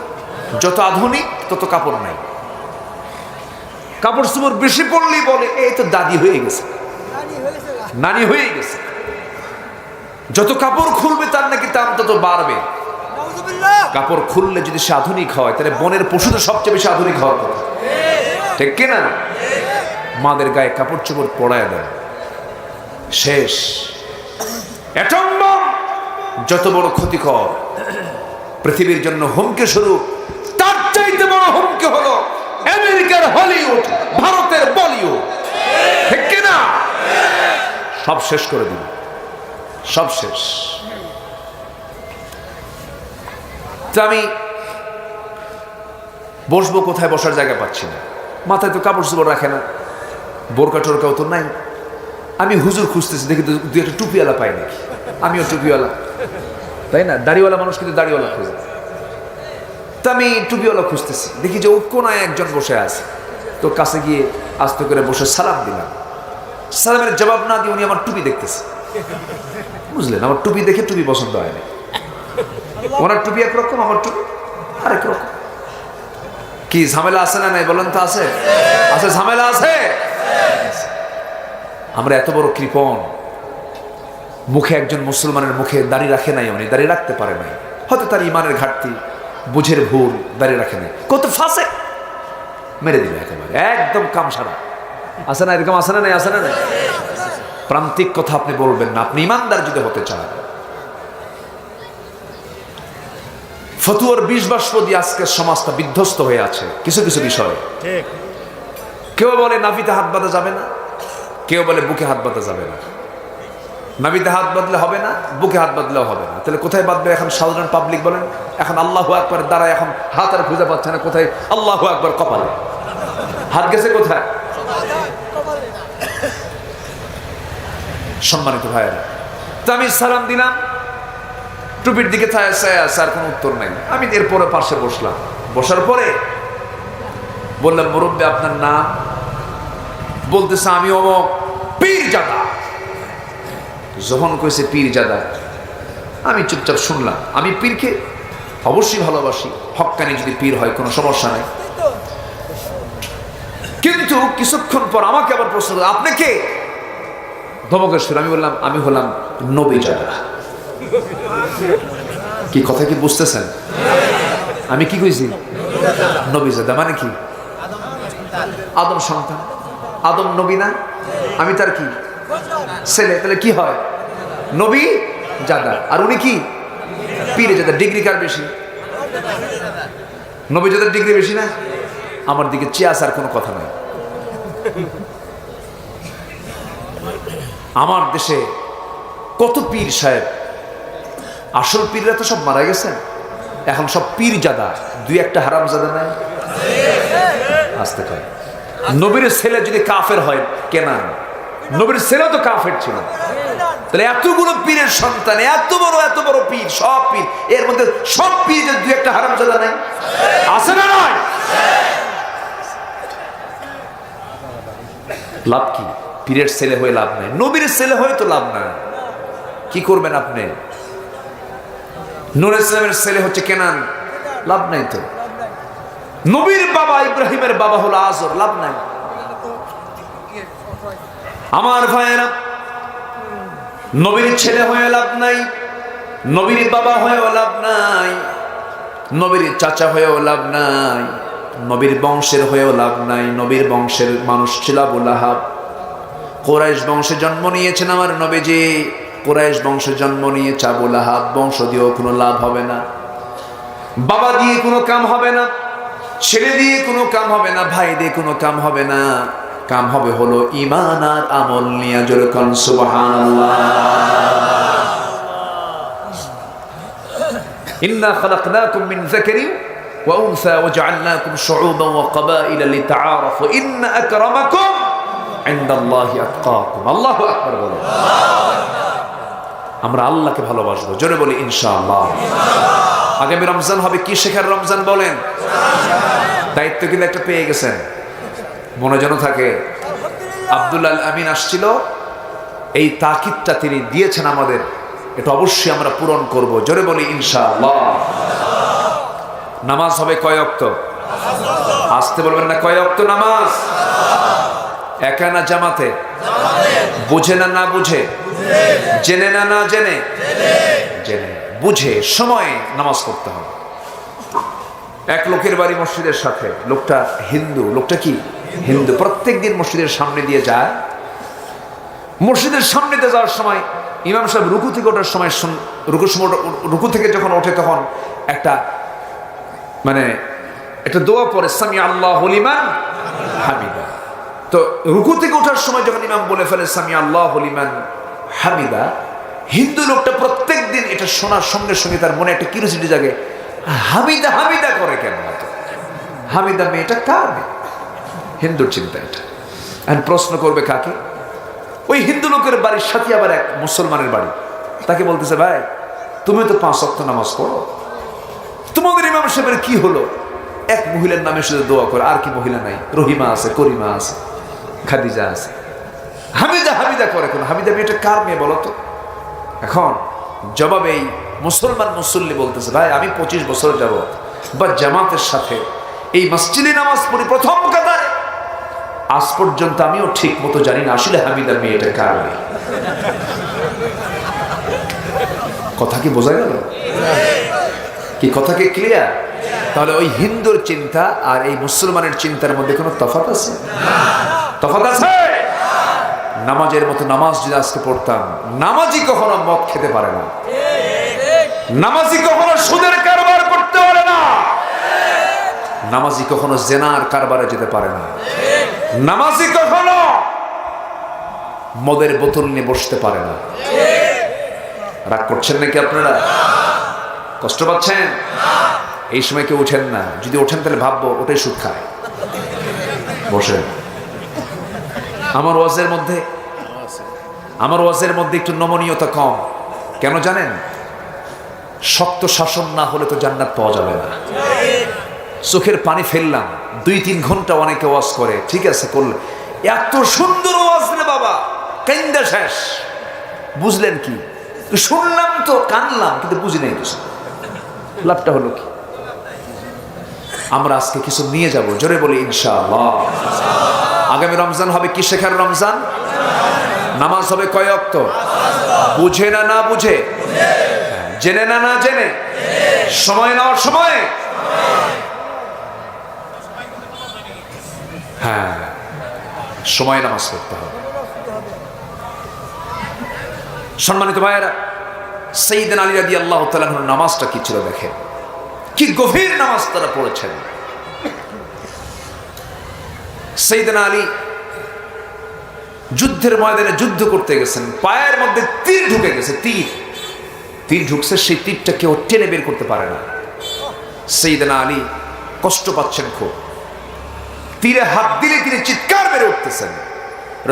যত আধুনিক তত কাপড় নাই। কাপড় চোপড় বেশি পড়লেই বলে এই তো দাদি হয়ে গেছে, নানি হয়ে গেছে। যত কাপড় খুলবে তার নাকি দাম তত বাড়বে। কাপড় খুললে যদি সে আধুনিক হয়, তাহলে বনের পশু তো সবচেয়ে বেশি আধুনিক হওয়ার কথা, ঠিক কিনা? মাদের গায়ে কাপড় চোপড় পরায় দেয়, শেষ। অ্যাটম বম যত বড় ক্ষতিকর, পৃথিবীর জন্য হুমকি স্বরূপ, তার চাইতে বড় হুমকি হলো আমেরিকার হলিউড, ভারতের বলিউড, ঠিক কিনা? সব শেষ করে দিল, সব শেষ। তো আমি বসবো কোথায়, বসার জায়গা পাচ্ছি না। মাথায় তো কাপড় চোপড় রাখে না, বোরকা টোরকাও তো নাই। আমি হুজুর খুঁজতেছি, দেখি দুই একটা টুপিওয়ালা পাই নাকি। আমিও টুপিওয়ালা, তাই না? দাড়িওয়ালা মানুষ কিন্তু দাড়িওয়ালা খুঁজে। তা আমি টুপিওয়ালা খুঁজতেছি, দেখি যে ও কোনায় একজন বসে আছে। তো কাছে গিয়ে আস্তে করে বসে সালাম দিলাম। সালামের জবাব না দিয়ে উনি আমার টুপি দেখতেছে, বুঝলেন? আমার টুপি দেখে টুপি পছন্দ হয় না। ওনার টুপি একরকম, আমার টুপি আরেক রকম। কি ঝামেলা আছে না নাই বলেন তো? আছে, আছে, ঝামেলা আছে। আমরা এত বড় কৃপণ, মুখে একজন মুসলমানের মুখে দাড়ি রাখে নাই, উনি দাড়ি রাখতে পারে নাই, হয়তো তার ইমানের ঘাটতি, বুঝের ভুল, দাড়ি রাখে নাই। কত ফাঁসে মেরে দিবে একেবারে, একদম কাম সারা। আছে না এরকম? আছে না নাই? আছে না নাই? প্রান্তিক কথা আপনি বলবেন না, আপনি ইমানদার যদি হতে চান। ফতুয়ার বিষ বাষ্প দিয়ে আজকে সমাজটা বিধ্বস্ত হয়ে আছে কিছু কিছু বিষয়ে। কেউ বলে নাভিতে হাত বাঁধা যাবে না, কেউ বলে বুকে হাত বাঁধা যাবে না। নাভিতে হাত বাঁধলে হবে না, বুকে হাত বাঁধলেও হবে না। তাহলে কোথায় বাঁধবে এখন সাধারণ পাবলিক? বলেন। এখন আল্লাহু আকবার দ্বারা এখন হাত আর খুঁজে পাচ্ছে না, কোথায়? আল্লাহু আকবার কপালে, হাত গেছে কোথায়? সম্মানিত ভাইয়েরা, তো আমি সালাম দিলাম, টুপির দিকে স্যার কোনো উত্তর নাই। আমি এরপরে পাশে বসলাম, বসার পরে বললাম, মুরব্বী আপনার নাম? বলতেছে আমি অমুক পীরজাদা। যখন কইছে পীরজাদা, আমি চুপচাপ শুনলাম। আমি পীরকে অবশ্যই ভালোবাসি, হক্কানি যদি পীর হয় কোনো সমস্যা নেই। কিন্তু কিছুক্ষণ পর আমাকে আবার প্রশ্ন, আপনি কে? ধমকের সুর। আমি বললাম, আমি হলাম নবীজাদা। কি কথা কি বুঝতেছেন? আমি কি কইছি? নবীজাদা মানে কি? আদম সন্তান, আদম নবী না? আমি তার কি ছেলে, তাহলে কি হয়? নবী জাদা। আর উনি কি? পীরে জাদা। ডিগ্রি কার বেশি? নবী জাদার ডিগ্রি বেশি না? আমার দিকে চেয়ে আসার কোনো কথা নাই। আমার দেশে কত পীর সাহেব, আসল পীররা তো সব মারা গেছেন, এখন সব পীর জাদা, দুই একটা হারাম জাদা নাই। আসতে পারে। নবীর ছেলে যদি কাফের হয়, কেনান নবীর ছেলে তো কাফের ছিল, তাহলে এতগুলো পীরের সন্তান, এত বড় পীর, সব পীর, এর মধ্যে সব পীর দুই একটা হারাম জাদা নাই? আছে না নয়? লাভ কি? পীরের ছেলে হয়ে লাভ নাই, নবীর ছেলে হয়ে তো লাভ নাই। কি করবেন আপনি? নূর ইসলামের ছেলে হচ্ছে কেনান, লাভ নাই তো। নবীর বাবা ইব্রাহিমের বাবা হলো আজর, লাভ নাই। আমার ভাইয়েরা, নবীর ছেলে হয়ে লাভ নাই, নবীর বাবা হয়েও লাভ নাই, নবীর চাচা হয়েও লাভ নাই, নবীর বংশের হয়েও লাভ নাই। নবীর বংশের মানুষ ছিল আবু লাহাব। কুরাইশ বংশে জন্ম নিয়েছেন আমার নবীজি, কুরাইশ বংশে জন্ম নিয়েছে আবু লাহাব। বংশ দিয়েও কোনো লাভ হবে না, বাবা দিয়ে কোনো কাম হবে না, ছেলে দিয়ে কোনো কাম হবে না, ভাই দিয়ে কোনো কাম হবে না। কাম হবে হলো ঈমান আর আমল নিয়ে। জোরে কোন সুবহানাল্লাহ। ইন্না খালাকনাকুম মিন যাকারিন ওয়া উনসা ওয়া জাআলনাকুম শুউবান ওয়া ক্বাবাইলা লিতাআরাফু ইন্না আকরামাকুম ইনদাল্লাহি আতকাকুম। আল্লাহু আকবার বলো। আমরা আল্লাহকে ভালোবাসবো, জোরে বলি ইনশাআল্লাহ। আগামী রমজান হবে কি শেখার রমজান বলেন? দায়িত্ব কিন্তু একটা পেয়ে গেছেন, মনে যেন থাকে। আব্দুল আল আমিন আসছিল, এই তাকিদটা তিনি দিয়েছেন আমাদের, এটা অবশ্যই আমরা পূরণ করব, জোরে বলি ইনশাআল্লাহ। নামাজ হবে কয় ওয়াক্ত? আসতে বলবেন না, কয় ওয়াক্ত নামাজ? একা না জামাতে? বুঝে না বুঝে? জেনে না জেনে? জেনে বুঝে সময়ে নামাজ পড়তে হবে। এক লোকের বাড়ি মসজিদের সাথে, লোকটা হিন্দু। লোকটা কি? হিন্দু। প্রত্যেক দিন মসজিদের সামনে দিয়ে যায়। মসজিদের সামনে দিয়ে যাওয়ার সময় ইমাম সাহেব রুকু থেকে ওঠার সময়, রুকু থেকে যখন ওঠে তখন একটা দোয়া পড়ে, সামি আল্লাহু লিমান হামিদা। তো রুকু থেকে ওঠার সময় যখন ইমাম বলে ফেলে সামি আল্লাহু লিমান হামিদা, হিন্দু লোকটা প্রত্যেক দিন এটা শোনার সঙ্গে সঙ্গে তার মনে একটা কিউরিওসিটি জাগে, হামিদা হামিদা করে কেন? হামিদা মেয়েটা কার মেয়ে? হিন্দুর চিন্তা এটা। এখন প্রশ্ন করবে কাকে? ওই হিন্দু লোকের বাড়ির সাথে আবার এক মুসলমানের বাড়ি। তাকে বলতেছে, ভাই তুমি তো 5 ওয়াক্ত নামাজ পড়ো, তোমাদের ইমাম সাহেবের কি হলো? এক মহিলার নামে শুধু দোয়া করে, আর কি মহিলা নাই? রহিমা আছে, করিমা আছে, খাদিজা আছে, হামিদা হামিদা করে কেন? হামিদা মেয়েটা কার মেয়ে বলো তো? এখন জবাবে এই মুসলমান মুসল্লি বলতেছে, ভাই আমি 25 বছর যাব বা জামাতের সাথে এই মসজিদে নামাজ পড়ি প্রথম কাতারে, আজ পর্যন্ত আমিও ঠিক মতো জানি না আসলে হামিদা মেয়েটা কার মেয়ে। কথা কি বোঝা গেল? কি কথা কি ক্লিয়ার? তাহলে ওই হিন্দুর চিন্তা আর এই মুসলমানের চিন্তার মধ্যে কোনো তফাৎ আছে? তফাৎ আছে? নামাজের মতো নামাজ যদি আজকে পড়তাম, নামাজি কখনো মদ খেতে পারে না, নামাজি কখনো সুদের কারবার করতে পারে না, নামাজি কখনো জেনার কারবারে যেতে পারে না, নামাজি কখনো মদের বোতল নিয়ে বসতে পারে না। রাগ করছেন নাকি আপনারা? কষ্ট পাচ্ছেন? এই সময় কেউ উঠেন না, যদি ওঠেন তাহলে ভাববো ওটাই সুদ খায়। বসেন। আমার ওয়াজের মধ্যে আমার ওয়াজের মধ্যে একটু নমনীয়তা কম, কেন জানেন? শক্ত শাসন না হলে তো জান্নাত পাওয়া যাবে না। চোখের পানি ফেললাম, 2-3 ঘন্টা অনেকে ওয়াজ করে, ঠিক আছে করলে, এত সুন্দর ওয়াজ রে বাবা, কান্দা শেষ। বুঝলেন কি? শুনলাম তো, কানলাম, কিন্তু বুঝি নাই কিছু। লাভটা হলো কি? আমরা আজকে কিছু নিয়ে যাব, জোরে বলি ইনশাআল্লাহ। আগামী রমজান হবে কি শেখার রমজান? নামাজ হবে কয় ওয়াক্ত? বুঝে না না বুঝে, জেনে না না জেনে, সময় নেওয়ার সময়, হ্যাঁ সময় নামাজ পড়তে হবে। সম্মানিত ভাইয়েরা, সাইয়েদনা আলী রাদিয়াল্লাহু তাআলা আনহুর নামাজটা কি ছিল দেখেন, কি গভীর নামাজ তারা পড়েছেন। সাইয়েদনা আলী যুদ্ধের ময়দানে যুদ্ধ করতে গেছেন, পায়ের মধ্যে তীর ঢুকে গেছে, তীর ঢুকছে, সেই তীরটা কেউ টেনে বের করতে পারে না। সাইয়েদনা আলী কষ্ট পাচ্ছেন খুব, তীরে হাত দিলে তিনি চিৎকার বেড়ে উঠতেছেন।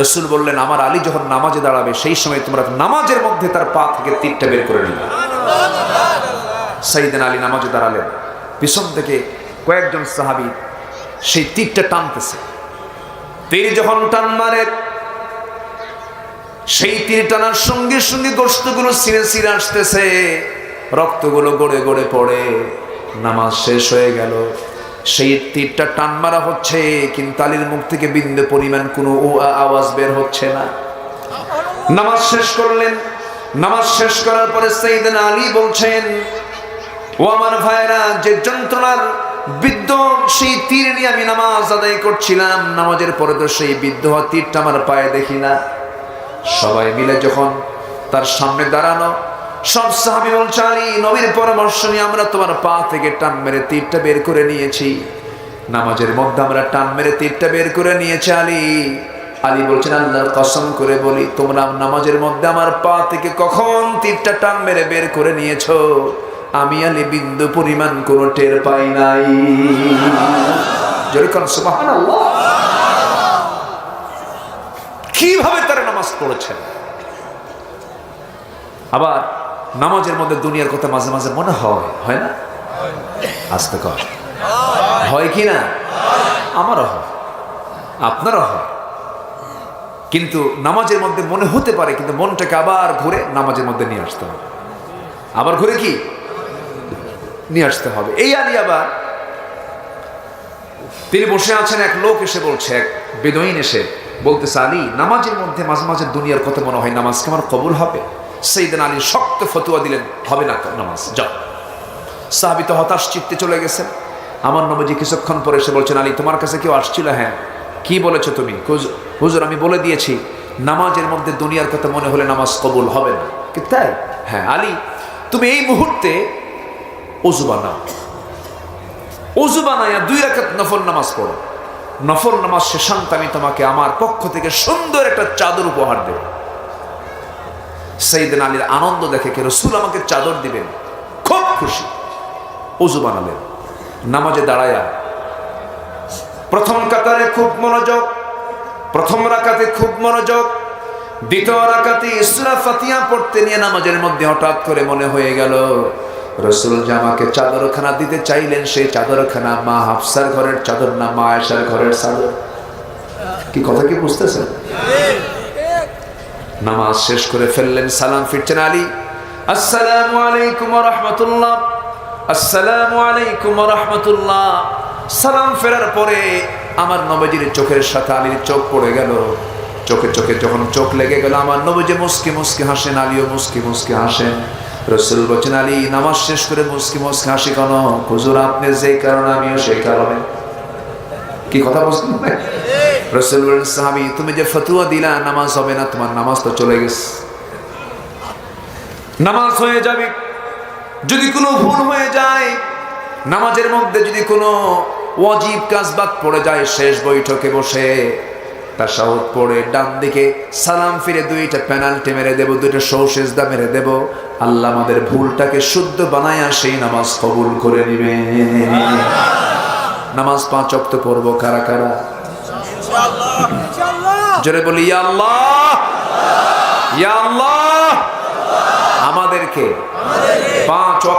রাসূল বললেন, আমার আলী যখন নামাজে দাঁড়াবে সেই সময় তোমরা নামাজের মধ্যে তার পা থেকে তীরটা বের করে নিবে। সাইয়েদনা আলী নামাজে দাঁড়ালেন, পিছন থেকে কয়েকজন সাহাবী সেই তীরটা টানতেছে। তীর যখন টান মারে, সেই তীর টানার সঙ্গে সঙ্গে গোশতগুলো ছিঁড়ে ছিঁড়ে আসতেছে, রক্তগুলো গড়ে গড়ে পড়ে। নামাজ শেষ হয়ে গেল, সেই তীরটা টান মারা হচ্ছে, কিন্তু আলীর মুখ থেকে বিন্দু পরিমাণ কোনো আওয়াজ বের হচ্ছে না। নামাজ শেষ করলেন, নামাজ শেষ করার পরে সাইয়েদনা আলী বলছেন, ও আমার ভাইরা, যে যন্ত্রণার বিদ্ধ সেই তীর নিয়ে আমি নামাজ আদায় করছিলাম, নামাজের পরে তো সেই বিদ্ধ হওয়া তীরটা আমার পায়ে দেখি না। সবাই মিলে যখন তার সামনে দাঁড়ানো, সব সাহাবী বলছে, আলী, নবীর পরামর্শ নিয়ে আমরা তোমার পা থেকে টান মেরে তীরটা বের করে নিয়েছি। নামাজের মধ্যে আমরা টান মেরে তীরটা বের করে নিয়েছি আলী। আলী বলছেন, আল্লাহর কসম করে বলি, তোমরা নামাজের মধ্যে আমার পা থেকে কখন তীরটা টান মেরে বের করে নিয়েছো, আমি আলী বিন্দু পরিমাণ কোনো টের পাই নাই। যেরকম সুবহানাল্লাহ, কিভাবে তারা নামাজ পড়েছেন। আবার নামাজের মধ্যে দুনিয়ার কথা মাঝে মাঝে মনে হয় না? আস্তে কর, হয় কি না? আমারও হয়, আপনারও হয়। কিন্তু নামাজের মধ্যে মনে হতে পারে, কিন্তু মনটাকে আবার ঘুরে নামাজের মধ্যে নিয়ে আসতে হবে, আবার ঘুরে কি নিয়ে আসতে হবে। এই আলী আবার তিনি বসে আছেন, এক লোক এসে বলছে, এক বেদুইন এসে বলতেছে, আলী, নামাজের মধ্যে মাঝে মাঝে দুনিয়ার কথা মনে হয়, নামাজ কি আমার কবুল হবে? সাইয়েদনা আলী শক্ত ফতোয়া দিলেন, হবে না নামাজ, যাও। সাহাবী তো হতাশ চিত্তে চলে গেছেন। আমার নবীজি কিছুক্ষণ পরে এসে বলছেন, আলী, তোমার কাছে কেউ আসছিল? হ্যাঁ। কি বলেছো তুমি? হুজুর, আমি বলে দিয়েছি নামাজের মধ্যে দুনিয়ার কথা মনে হলে নামাজ কবুল হবে না। কি তাই? হ্যাঁ। আলী, তুমি এই মুহূর্তে ওযু বানাও, ওযু বানায়া 2 রাকাত নফল নামাজ পড়ো। নফল নামাজ শেষান্ত আমি তোমাকে আমার পক্ষ থেকে সুন্দর একটা চাদর উপহার দেব। সাইয়েদনা আলীর আনন্দ দেখে, কে রাসূল আমাকে চাদর দিবেন, খুব খুশি। ওযু বানালেন, নামাজে দাঁড়ায়া প্রথম কাতারে খুব মনোযোগ, প্রথম রাকাতে খুব মনোযোগ, দ্বিতীয় রাকাতে সূরা ফাতিহা পড়তে নিয়ে নামাজের মধ্যে হঠাৎ করে মনে হয়ে গেল রাসূল যে আমাকে চাদরখানা দিতে চাইলেন, সেই চাদরখানা মা হাফসার ঘরের চাদর না মা আয়েশার ঘরের চাদর। কি কথা কি বুঝতেছেন? নামাজ শেষ করে ফেললেন, সালাম ফিরছেন আলী, আসসালামু আলাইকুম ওয়া রাহমাতুল্লাহ, আসসালামু আলাইকুম ওয়া রাহমাতুল্লাহ। সালাম ফেরার পরে আমার নবীজির চোখের সাথে আলীর চোখ পড়ে গেল। চোখে চোখে যখন চোখ লেগে গেল, আমার নবীজি মুস্কি মুস্কি হাসেন, আলীও মুস্কি মুস্কি হাসেন। রাসূল বলেন, আলী, নামাজ শেষ করে মুস্কি মুস্কি হাসি কেন? হুজুর, আপনি যেই কারণে আমিও সেই কারণে। কি কথা বলছেন? রাসূল বলেন, সাহাবী, তুমি যে ফতোয়া দিলা নামাজ হবে না, তোমার নামাজ তো চলে গেছে। নামাজ হয়ে যাবে, যদি কোনো ভুল হয়ে যায়, নামাজের মধ্যে যদি কোনো ওয়াজিব কাজ বাদ পড়ে যায়, শেষ বৈঠকে বসে তাশাহুদ পড়ে ডান দিকে সালাম ফিরে 2টা পেনাল্টি মেরে দেব, 2টা সওসেজদা মেরে দেব। আল্লাহ আমাদের ভুলটাকে শুদ্ধ বানায়া সেই নামাজ কবুল করে নিবে। নামাজ 5 ওয়াক্ত পড়ব কারা কারা? ইনশাআল্লাহ। জোরে বলি, ইয়া আল্লাহ,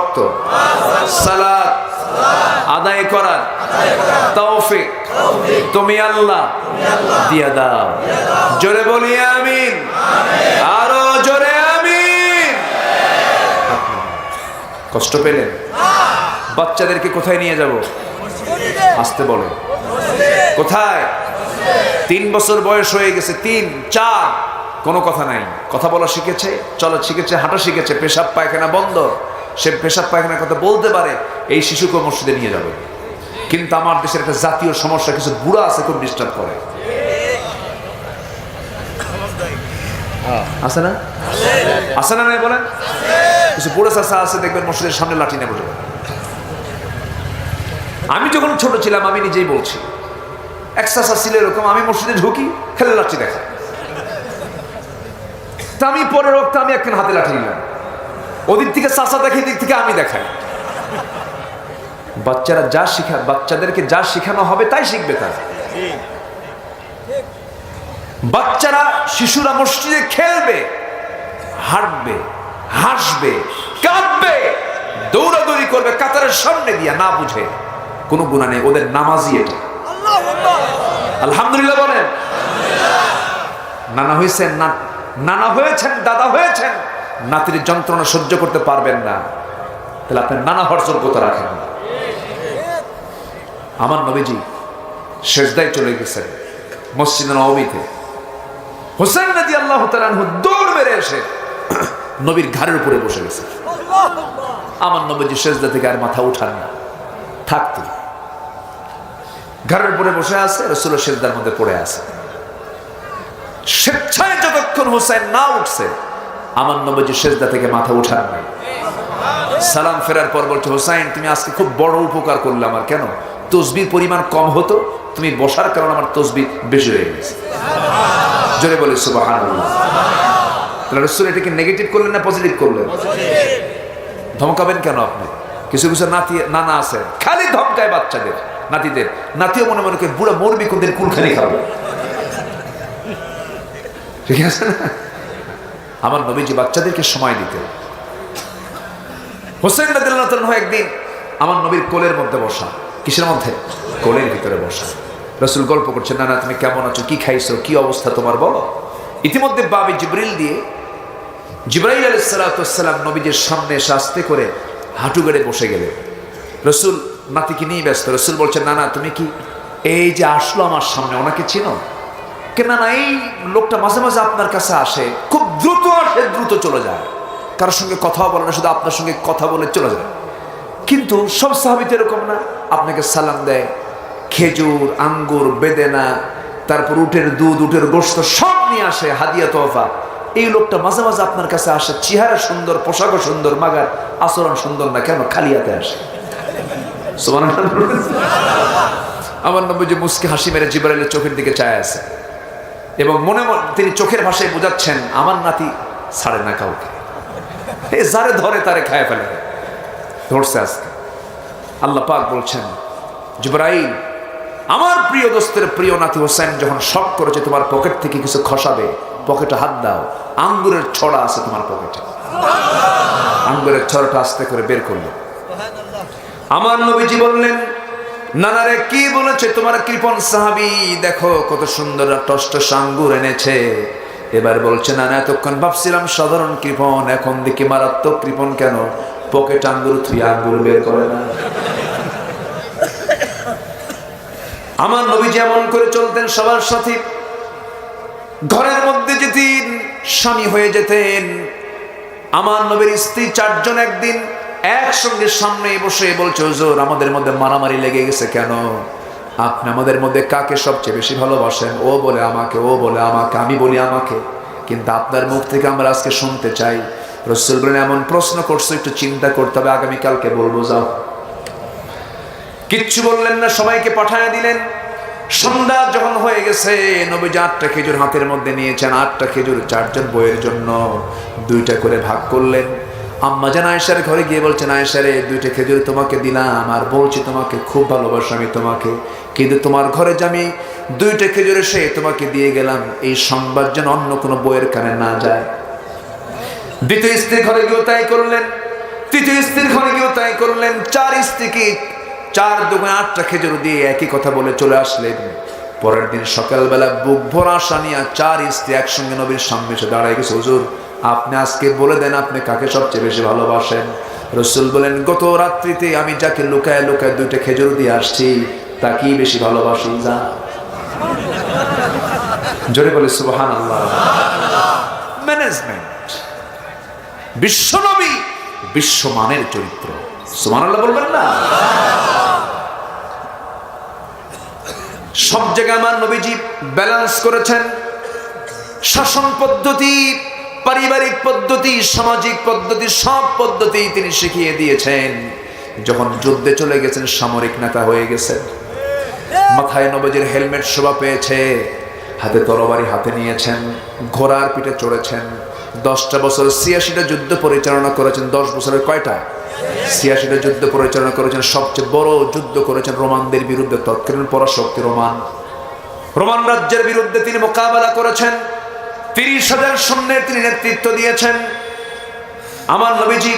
ওয়াক্ত সালাত আদায় করার তৌফিক তুমি আল্লাহ দিয়া দাও। জোরে বলি আমিন, আরো জোরে আমিন। কষ্ট পেলেন? বাচ্চাদেরকে কোথায় নিয়ে যাব? আসতে বলে। কোথায়? 3 বছর বয়স হয়ে গেছে, 3, 4, কোনো কথা নাই। কথা বলা শিখেছে, চলা শিখেছে, হাঁটা শিখেছে, পেশাব পায়খানা বন্ধ, সে পেশাব পায়খানার কথা বলতে পারে, এই শিশুকে মসজিদে নিয়ে যাবে। কিন্তু আমার দেশের একটা জাতীয় সমস্যা, কিছু বুড়া আছে খুব ডিস্টার্ব করে। আছে না? আছে না? নাই বলেন। কিছু বুড়া চাচা আছে, দেখবেন মসজিদের সামনে লাঠি নিয়ে বসে। আমি যখন ছোট ছিলাম, আমি নিজেই বলছি, এক চাচা ছিল এরকম, আমি মসজিদে ঢুকি, খেলে লাঠি দেখা। তা আমি পরের রক্ত আমি একখান হাতে লাঠি নিলাম, ওদিক থেকে চাচা দেখে, এদিক থেকে আমি দেখাই। বাচ্চারা যা শিখা, বাচ্চাদেরকে যা শিখানো হবে তাই শিখবে তারা। বাচ্চারা, শিশুরা মসজিদে খেলবে, হাঁটবে, হাসবে, কাঁদবে, দৌড়াদৌড়ি করবে কাতারের সামনে দিয়া, না বুঝে কোনো গুনাহ নেই, ওদের নামাজই এটা। আলহামদুলিল্লাহ বলেন। নানা হয়েছেন, নানা হয়েছেন, দাদা হয়েছেন, নাতির যন্ত্রণা সহ্য করতে পারবেন না, তাহলে আপনি নানা হওয়ার যোগ্যতা রাখেন। আমার নবীজি সেজদায় চলে গেছেন মসজিদে নববীতে। হোসেন রাদিয়াল্লাহু তাআলা আনহু দৌড় মেরে এসে নবীর ঘাড়ের উপরে বসে গেছে। আমার নবীজি সেজদা থেকে আর মাথা উঠান না, থাকতো ঘাড়ের উপরে বসে আছে, রাসূল সেজদার মধ্যে পড়ে আছে। স্বেচ্ছায় যতক্ষণ হোসেন না উঠছে, আমার নবীজি সেজদা থেকে মাথা উঠান নাই। সালাম ফেরার পর বলছে, হোসেন তুমি আজকে খুব বড় উপকার করলে আমার। কেন? তসবির পরিমাণ কম হতো, তুমি বসার কারণে আমার তসবিহ বেশি হয়ে গেছে। জোরে বলে সুবহানাল্লাহ। তাহলে রাসূল এটাকে নেগেটিভ করলেন না পজিটিভ করলেন? ধমকাবেন কেন আপনি? কিছু কিছু নানা আছে খালি ধমকায় বাচ্চাদের, নাতিদের। নাতিও মনে মনে করে বুড়া মরবি কোনদিন, কুলখানি খাবে। ঠিক আছে না? আমার নবীজি বাচ্চাদেরকে সময় দিতেন। হোসেন রাদিয়াল্লাহু তাআলা একদিন আমার নবীর কোলের মধ্যে বসা। কিসের মধ্যে? কোলের ভিতরে বসা। রাসূল গল্প করছেন, না না তুমি কেমন আছো, কি খাইছো, কি অবস্থা তোমার বলো। ইতিমধ্যে বাবে জিবরিল দিয়ে, জিবরাইল আলাইহিস সালাতু ওয়াস সালাম নবীজির সামনে এসে আস্তে করে হাঁটু গেড়ে বসে গেলেন। রাসূল নাতিকে নিয়ে ব্যস্ত। রাসূল বলছেন, না না তুমি কি এই যে আসলো আমার সামনে, ওনাকে চিনো? কেন না, এই লোকটা মাঝে মাঝে আপনার কাছে আসে, খুব দ্রুত আসে, দ্রুত চলে যায়, কারোর সঙ্গে কথাও বলে না, শুধু আপনার সঙ্গে কথা বলে চলে যায়। কিন্তু সব সাহাবী তো এরকম না, আপনাকে সালাম দেয়, খেজুর, আঙ্গুর, বেদেনা, তারপর উটের দুধ, উটের গোশত সব নিয়ে আসে, হাদিয়া তোহফা। এই লোকটা মাঝে মাঝে আপনার কাছে আসে, চেহারা সুন্দর, পোশাকও সুন্দর, মাগার আচরণ সুন্দর না, কেন? খালি হাতে আসে। সুবহানাল্লাহ। আমার নবীজি মুস্কি হাসি মেরে জিবরাইলের চোখের দিকে চায় আছে, এবং মনে মনে তিনি চোখের ভাষায় বোঝাচ্ছেন, আমার নাতি ছাড়ে না কাউকে, যারে ধরে তারে খায় ফেলে। ধরছে আজকে। আল্লাহ পাক বলছেন, জিবরাইল আমার প্রিয় দোস্তের প্রিয় নাতি হোসেন যখন শক করেছে তোমার পকেট থেকে কিছু খসাবে, পকেটে হাত দাও, আঙ্গুরের ছড়া আছে তোমার পকেটে। আঙ্গুরের ছড়াটা আস্তে করে বের করলো। আমার নবীজি বললেন, নানারে কি বলেছে তোমার কৃপণ সাহাবী, দেখো কত সুন্দর টসটস আঙ্গুর এনেছে। এবার বলছে, নানা এতক্ষণ ভাবছিলাম সাধারণ কৃপণ, এখন দেখি মারাত্মক কৃপণ। কেন? পকেট আঙ্গুর থুই আঙ্গুর বের করে না। আমার নবী যেমন করে চলতেন সবার সাথে, ঘরের মধ্যে যেতেন, স্বামী হয়ে যেতেন। আমার নবীর স্ত্রী 4 জন একদিন একসঙ্গে সামনে বসে বলছে, হুজুর আমাদের মধ্যে মারামারি লেগে গেছে কেন? আপনি আমাদের মধ্যে কাকে সবচেয়ে বেশি ভালোবাসেন? ও বলে আমাকে, ও বলে আমাকে, আমি বলি আমাকে, কিন্তু আপনার মুখ থেকে আমরা আজকে শুনতে চাই। রাসূল বলেন, এমন প্রশ্ন করছো, একটু চিন্তা করতে হবে, আগামীকালকে বলবো, যাও। কিচ্ছু বললেন না, সবাইকে পাঠায় দিলেন। সন্ধ্যা যখন হয়ে গেছে, নবীজি 8টা খেজুর হাতের মধ্যে নিয়েছেন। 8টা খেজুর 4 জন বইয়ের জন্য 2টা করে ভাগ করলেন। আম্মা জান আয়েশার ঘরে গিয়ে বলছেন, আয়েশা রে 2টা খেজুর তোমাকে দিলাম, আর বলছি তোমাকে খুব ভালোবাসি আমি তোমাকে, কিন্তু তোমার ঘরে যে আমি 2টা খেজুর এসে তোমাকে দিয়ে গেলাম, এই সংবাদ যেন অন্য কোনো বইয়ের কানে না যায়। দ্বিতীয় স্ত্রীর ঘরে গিয়েও তাই করলেন। তৃতীয় স্ত্রীর ঘরে গিয়েও তাই করলেন। 4 স্ত্রীকে 4 দোকানে 8টা খেজুর দিয়ে একই কথা বলে চলে আসলেন। পরের দিন সকালবেলা বুক ভরা আশা নিয়ে 4 স্ত্রী একসঙ্গে নবীর সামনে এসে দাঁড়ায় গেছে। হুজুর, আপনি আজকে বলে দেন আপনি কাকে সবচেয়ে বেশি ভালোবাসেন। রাসূল বলেন, গত রাত্রিতে আমি যাকে লুকায় লুকায় 2টা খেজুর দিয়ে আসছি তাকেই বেশি ভালোবাসি। যা জোরে বলে সুবহানাল্লাহ। ম্যানেজমেন্ট, বিশ্বনবী বিশ্বমানের চরিত্র। সুবহানাল্লাহ বলবেন না? সব জায়গায় আমার নবীজি ব্যালেন্স করেছেন। শাসন পদ্ধতি, পারিবারিক পদ্ধতি, সামাজিক পদ্ধতি, সব পদ্ধতি তিনি শিখিয়ে দিয়েছেন। যখন যুদ্ধে চলে গেছেন, সামরিক নেতা হয়ে গেছেন, মাথায় নবীজির হেলমেট শোভা পেয়েছে, হাতে তরবারি হাতে নিয়েছেন, ঘোড়ার পিঠে চড়েছেন। 10টা বছর 86টা যুদ্ধ পরিচালনা করেছেন। 10 বছরের কয়টা? 86টা যুদ্ধ পরিচালনা করেছেন। সবচেয়ে বড় যুদ্ধ করেছেন রোমানদের বিরুদ্ধে। তৎকালীন পরাশক্তি রোমান রাজ্যের বিরুদ্ধে তিনি মোকাবেলা করেছেন। 30,000 সৈন্যের তিনি নেতৃত্ব দিয়েছেন। আমার নবীজি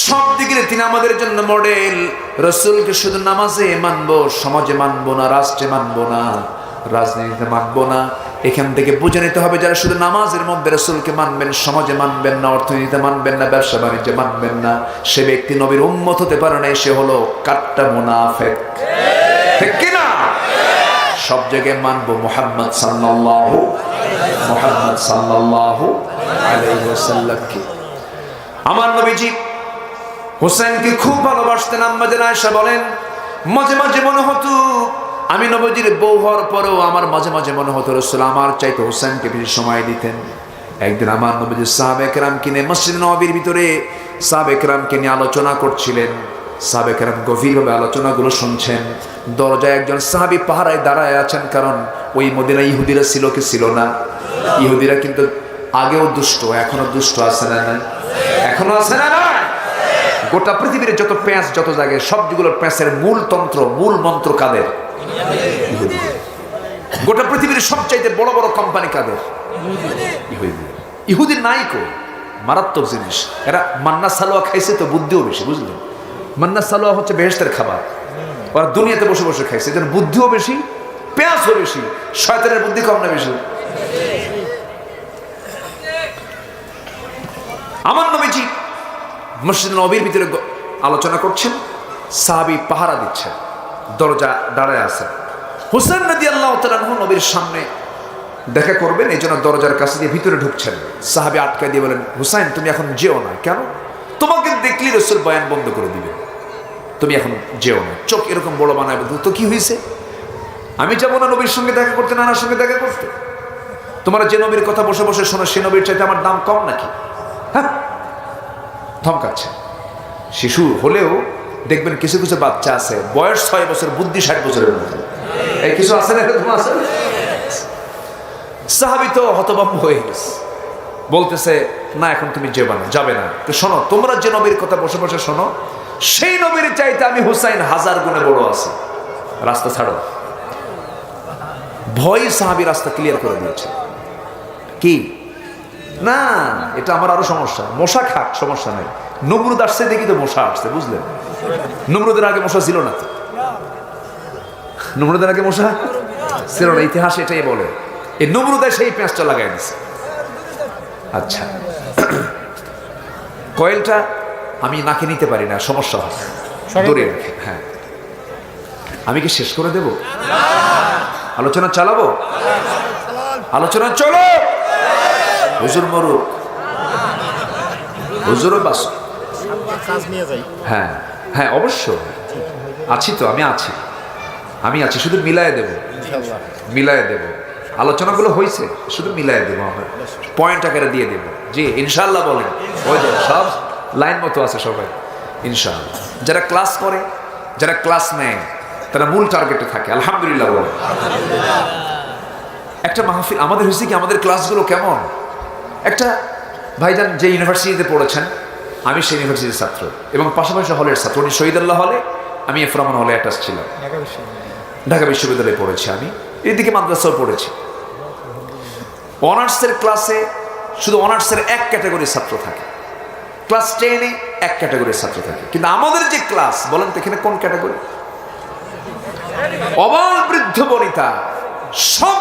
সব দিকে তিনি আমাদের জন্য মডেল। রাসূলকে শুধু নামাজে মানবো, সমাজে মানবো না, রাষ্ট্রে মানবো না, রাজনীতিতে মানবো না। এখান থেকে বুঝে নিতে হবে, যারা শুধু নামাজের মধ্যে রাসূলকে মানবেন, সমাজে মানবেন না, অর্থনীতিতে মানবেন না, ব্যবসা বাণিজ্যে মানবেন না, সে ব্যক্তি নবীর উম্মত হতে পারে না। সে হলো কাট্টা মুনাফিক। ঠিক কি না? সব জায়গায় মানবো মুহাম্মদ সাল্লাল্লাহু আলাইহি ওয়াসাল্লামকে। আমার নবীজি হোসেনকে খুব ভালোবাসতেন। আম্মা জান আয়েশা বলেন, মাঝে মাঝে মনে হতো আমি নবীজির বউ হওয়ার পরেও আমার মাঝে মাঝে মনে হতো রাসূল আমার চাইতে হোসেনকে বেশি সময় দিতেন। একদিন আমার নবীজি সাহাবায়ে কেরামকে নিয়ে মসজিদ নববীর ভিতরে সাহাবায়ে কেরামকে নিয়ে আলোচনা করছিলেন। সাহাবায়ে কেরাম গভীরভাবে আলোচনাগুলো শুনছেন। দরজায় একজন সাহাবী পাহারায় দাঁড়ায় আছেন, কারণ ওই মদিনায় ইহুদিরা ছিল কি ছিল না? ইহুদিরা কিন্তু আগেও দুষ্ট, এখনো দুষ্ট আছে না? এখনো আছে না? গোটা পৃথিবীর যত প্যাঁচ, যত জায়গায়, সবগুলোর প্যাঁচের মূল তন্ত্র, মূল মন্ত্র কাদের? গোটা পৃথিবীর সবচাইতে বড় বড় কোম্পানি কাদের? ইহুদির নাই কো। মারাত্মক জিনিস এরা। মান্না সালোয়া খাইছে তো বুদ্ধিও বেশি, বুঝলেন? মান্না সালোয়া হচ্ছে বেহেশতের খাবার। ওরা দুনিয়াতে বসে বসে খাইছে, এদের বুদ্ধিও বেশি, পেঁয়াজও বেশি। শয়তানের বুদ্ধি কম না বেশি? আমার নবীজি মসজিদ নববীর ভিতরে আলোচনা করছেন, সাহাবী পাহারা দিচ্ছেন, দরজা দাঁড়ায় আছে। হুসেন রাদিয়াল্লাহু তাআলা আনহু নবীর সামনে দেখা করবেন, এই জন্য দরজার কাছে দিয়ে ভিতরে ঢুকছেন। সাহাবী আটকায় দিয়ে বলেন, হুসাইন তুমি এখন যেও না। কেন? তোমাকে দেখলি রাসূল বয়ান বন্ধ করে দিবেন, তুমি এখন যেও না। চোখ এরকম বড় বানায় বলতো, তো কি হয়েছে? আমি যাবো না নবীর সঙ্গে দেখা করতে, নানার সঙ্গে দেখা করতে? তোমরা যে নবীর কথা বসে বসে শোনো, সে নবীর চাইতে আমার দাম কম নাকি? হ্যাঁ, ধমকাচ্ছে। শিশু হলেও দেখবেন কিছু কিছু বাচ্চা আছে, বয়স 6 বছর, বুদ্ধি 60 বছরের মতো। এই কিছু আছে না? এরকম আছে। সাহাবী তো হতভম্ব হয়ে গেছে, বলতেছে, না এখন তুমি যাবে না। তো শোনো, তোমরা যে নবীর কথা বসে বসে শোনো, সেই নবীর চাইতে আমি হুসাইন 1000 গুণে বড় আছি। রাস্তা ছাড়ো। ভয় সাহাবী রাস্তা ক্লিয়ার করে দিয়েছে। কি না, এটা আমার আরো সমস্যা। মশা খাক, সমস্যা নাই। নমরুদ আসছে দেখি তো মশা আসছে, বুঝলেন? নমরুদের আগে মশা ছিল না তো। নমরুদের আগে মশা ছিল না, ইতিহাস এটাই বলে। এই নমরুদে সেই পেঁচটা লাগাই দিছে। আচ্ছা, কয়েলটা আমি নাকে নিতে পারি না, সমস্যা হয়, দূরে রাখে। হ্যাঁ, আমি কি শেষ করে দেব? আলোচনা চালাবো? আলোচনা চলো। হুজুর মরুক, হুজুরও বাস। হ্যাঁ হ্যাঁ, অবশ্যই আছি তো, আমি আছি, শুধু মিলায় দেব, মিলায় দেব। আলোচনাগুলো হয়েছে, শুধু মিলায় দেবো, আমরা পয়েন্ট আকারে দিয়ে দেবো। জি ইনশাআল্লাহ বলেন। ওই যে সব লাইন মতো আছে সবাই ইনশাআল্লাহ। যারা ক্লাস করে, যারা ক্লাস নেয়, তারা মূল টার্গেটে থাকে। আলহামদুলিল্লাহ বলেন। একটা মাহফিল আমাদের হয়েছে কি, আমাদের ক্লাসগুলো কেমন? একটা ভাইজান যে ইউনিভার্সিটিতে পড়েছেন, আমি সেই ইউনিভার্সিটির ছাত্র এবং পাশাপাশি হলের ছাত্র। উনি শহীদুল্লাহ হলে, আমি এফরামান হলে অ্যাটাচ ছিলাম। ঢাকা বিশ্ববিদ্যালয়ে পড়েছি আমি, এদিকে মাদ্রাসাও পড়েছি। অনার্সের ক্লাসে শুধু অনার্সের এক ক্যাটাগরির ছাত্র থাকে, ক্লাস 10-এ এক ক্যাটাগরির ছাত্র থাকে, কিন্তু আমাদের যে ক্লাস, বলেন তো এখানে কোন ক্যাটাগরি? অবাল বৃদ্ধ বনিতা, সব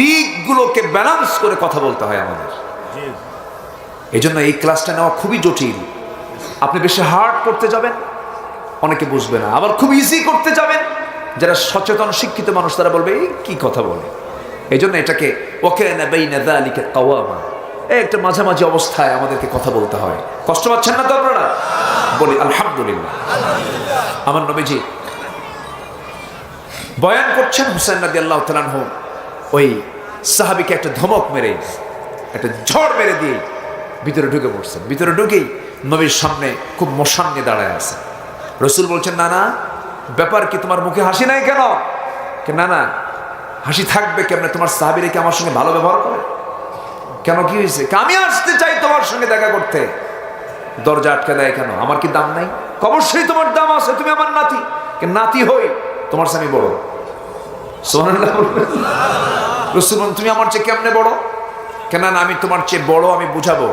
দিকগুলোকে ব্যালেন্স করে কথা বলতে হয় আমাদের। এই জন্য এই ক্লাসটা নেওয়া খুবই জটিল। আপনি বেশি হার্ড করতে যাবেন, অনেকে বুঝবে না, আবার খুব ইজি করতে যাবেন, যারা সচেতন শিক্ষিত মানুষ তারা বলবে এই কি কথা বলে। এই জন্য এটাকে ওয়াকানা বাইনা যালিকা কাওয়ামা, একটা মাঝামাঝি অবস্থায় আমাদেরকে কথা বলতে হয়। কষ্ট পাচ্ছেন না তো আপনারা? বলি আলহামদুলিল্লাহ। আমার নবীজি বয়ান করছেন, হুসাইন রাদিয়াল্লাহু তাআলা আনহু ওই সাহাবীকে একটা ধমক মেরে, একটা ঝড় মেরে দিয়ে ভিতরে ঢুকে পড়ছেন। ভিতরে ঢুকেই নবীর সামনে খুব মোশান নিয়ে দাঁড়ায় আছে। রসুল বলছেন, না না, ব্যাপার কি, তোমার মুখে হাসি নাই কেন? না না, হাসি থাকবে কেমনে, তোমার সাহাবীরা কি আমার সঙ্গে ভালো ব্যবহার করে? কেন, কি হয়েছে? আমি আসতে চাই তোমার সঙ্গে দেখা করতে, দরজা আটকে দেয় কেন? আমার কি দাম নাই? অবশ্যই তোমার দাম আছে, তুমি আমার নাতি। নাতি হই, তোমার চেয়ে আমি বড়। সুবহানাল্লাহ। রাসূল বলেন, তুমি আমার চেয়ে কেমনে বড়? কেন না, আমি তোমার চেয়ে বড়, আমি বুঝাবো।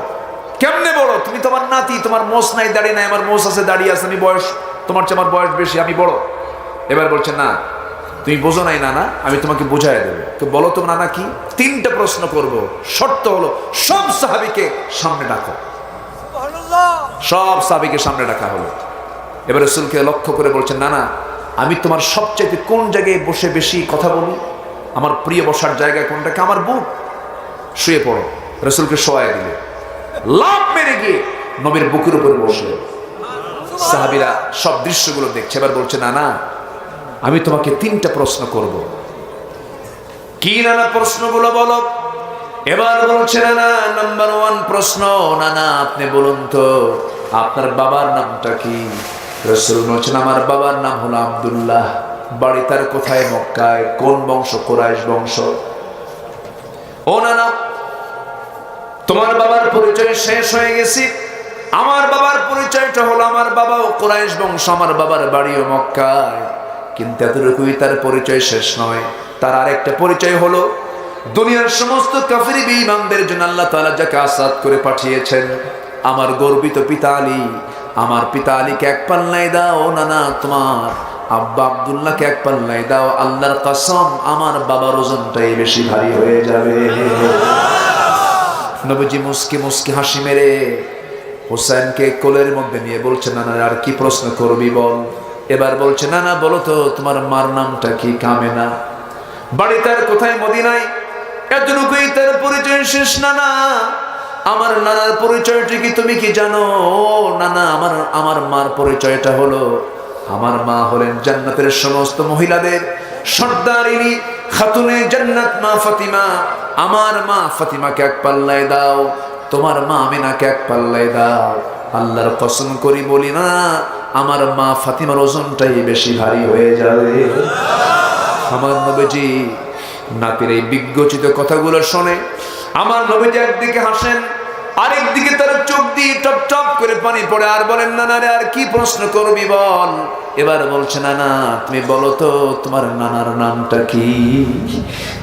কেমনে বড়? তুমি তোমার নাতি, তোমার মোষ নাই, দাড়ি নাই, আমার মোষ আছে, দাড়ি আছে, আমি বয়স, তোমার চেয়ে আমার বয়স বেশি, আমি বড়। এবার বলছে, না তুমি বোঝো নাই নানা, আমি তোমাকে বুঝাই দেবো। তো বলো তো নানা কি? 3টা প্রশ্ন করব, শর্ত হলো সব সাহাবীকে সামনে ডাকো। সব সাহাবীকে সামনে ডাকা হলো। এবার রাসূলকে লক্ষ্য করে বলছেন, নানা আমি তোমার সবচেয়ে কোন জায়গায় বসে বেশি কথা বলি? আমার প্রিয় বসার জায়গা কোনটাকে? আমার বুক। শুয়ে পড়ো। রাসূলকে শোয়ায় দিলে, লাফ মেরে গিয়ে নবীর বুকের উপরে বসে। সাহাবীরা সব দৃশ্যগুলো দেখছে। এবার বলছে, নানা আমি তোমাকে 3টা প্রশ্ন করব। কি নানা প্রশ্নগুলো বলো? এবার বলছে, নানা নাম্বার 1 প্রশ্ন, নানা আপনি বলুন তো আপনার বাবার নামটা কি? রাসূল বলছেন, আমার বাবার নাম হলো আব্দুল্লাহ। বাড়ি তার কোথায়? মক্কায়। কোন বংশ? কুরাইশ বংশ। ও নানা, তোমার বাবার পরিচয় শেষ হয়ে গেছে। আমার বাবার পরিচয়টা হলো, আমার বাবাও কুরাইশ বংশ, আমার বাবার বাড়িও মক্কায়। কিন্তু এতটুকুই তার পরিচয় শেষ নয়। তার আরেকটা পরিচয় হলো, দুনিয়ার সমস্ত কাফির বেঈমানদের জন্য আল্লাহ তাআলা যাকে আসাদ করে পাঠিয়েছেন, আমার গর্বিত পিতা আলী, আমার পিতা আলীকে এক পাল্লায় দাও। নানা তোমার আব্বা আব্দুল্লাহকে এক পাল্লায় দাও। আল্লাহর কসম আমার বাবার ওজনটাই বেশি ভারী হয়ে যাবে। নবীজি মুস্কি মুস্কি হাসি মেরে হুসাইনকে কোলের মধ্যে নিয়ে বলছে, নানা আর কি প্রশ্ন করবি বল। এবার বলছে, নানা বলো তো তোমার মার নামটা কি? কামেনা। বাড়ি তার কোথায়? মদিনায়। এতটুকুই তার পরিচয় শেষ। নানা আমার নানার পরিচয়টা কি তুমি কি জানো? ও নানা আমার মার পরিচয়টা হলো, আমার মা হলেন জান্নাতের সমস্ত মহিলাদের সর্দারিনী, খাতুনে জান্নাত মা ফাতিমা। আমার মা ফাতিমাকে এক পাল্লায় দাও, তোমার মা আমিনাকে এক পাল্লায় দাও। আল্লাহর কসম করি বলি না, আমার মা ফাতিমার ওজনটাই বেশি ভারী হয়ে যাবে। আমার নবীজি নাতির এই বিজ্ঞচিত কথাগুলো শুনে আমার নবীজি একদিকে হাসেন, আরেকদিকে তার চোখ দিয়ে টপ টপ করে পানি পড়ে। আর বলেন, নানা রে আর কি প্রশ্ন করবি বল। এবার বলছে, নানা তুমি বলো তো তোমার নানার নামটা কি?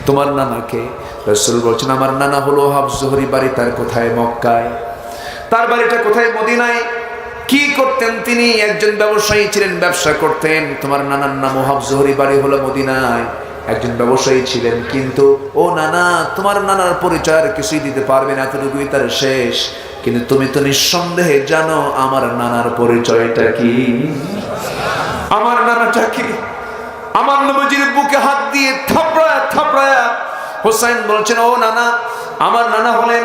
তোমার নানাকে? রাসূল বলছেন, আমার নানা হলো ওহাব জোহরি। বাড়ি তার কোথায়? মক্কায়। তার বাড়িটা কোথায়? মদিনায়। কি করতেন তিনি? একজন ব্যবসায়ী ছিলেন, ব্যবসা করতেন। তোমার নানার নাম ওহাব জোহরি, বাড়ি হলো মদিনায়, একজন ব্যবসায়ী ছিলেন। কিন্তু ও নানা তোমার নানার পরিচয় আর কিছুই দিতে পারবে না, এতটুকুই তার শেষ। কিন্তু তুমি তো নিঃসন্দেহে জানো আমার নানার পরিচয়টা কি? আমার নানাটা কি? আমার নবীজির বুকে হাত দিয়ে থাপড়ায়া থাপড়ায়া হোসেন বলছেন, ও নানা আমার নানা হলেন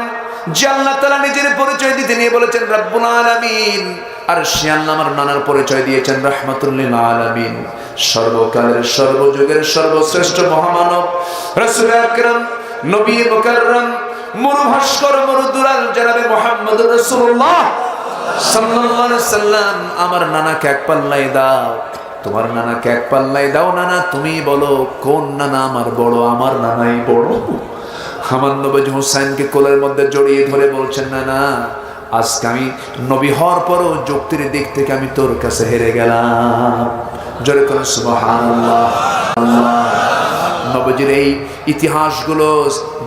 যে আল্লাহ তাআলা নিজের পরিচয় দিতে নিয়ে বলেছেন রব্বুল আলামিন। আর সে আল্লাহ আমার নানার পরিচয় দিয়েছেন রাহমাতুল লিল আলামিন, সর্বকালের সর্বযুগের সর্বশ্রেষ্ঠ মহামানব রাসূল আকরাম নবী মুকাররম মুরুভাস্কর মুরুদুলাল জনাবে মুহাম্মদুর রাসূলুল্লাহ সাল্লাল্লাহু আলাইহি সাল্লাম আমার নানাকে এক পাল্লায় দাও। তোমার নানাকে এক পাল্লায় দাও। নানা তুমি বলো কোন নানা আমার বড়? আমার নানাই বড়। আমার নবী হুসাইনকে কোলের মধ্যে জড়িয়ে ধরে বলছেন, নানা আজকে আমি নবী হওয়ার পরও যুক্তির দিক থেকে আমি তোর কাছে হেরে গেলাম। জোরে করে সুবহানাল্লাহ। নবীজির এই ইতিহাসগুলো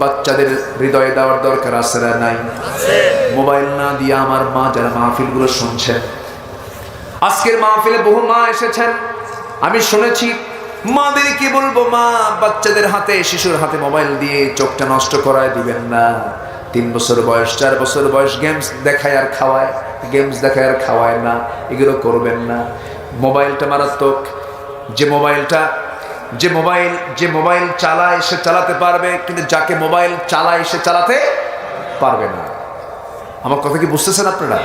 বাচ্চাদের হৃদয়ে দেওয়ার দরকার আছে না নাই? মোবাইল না দিয়ে আমার মা যারা মাহফিলগুলো শুনছেন, আজকের মাহফিলে বহু মা এসেছেন, আমি শুনেছি মাদেরকে বলবো, মা বাচ্চাদের হাতে, শিশুর হাতে মোবাইল দিয়ে চোখটা নষ্ট করায় দিবেন না। 3 বছর বয়স, 4 বছর বয়স গেমস দেখায় আর খাওয়ায়, গেমস দেখায় আর খাওয়ায় না, এগুলো করবেন না। মোবাইলটা মারাত্মক। যে মোবাইল চালায় সে চালাতে পারবে, কিন্তু যাকে মোবাইল চালায় সে চালাতে পারবে না। আমার কথা কি বুঝতেছেন আপনারা?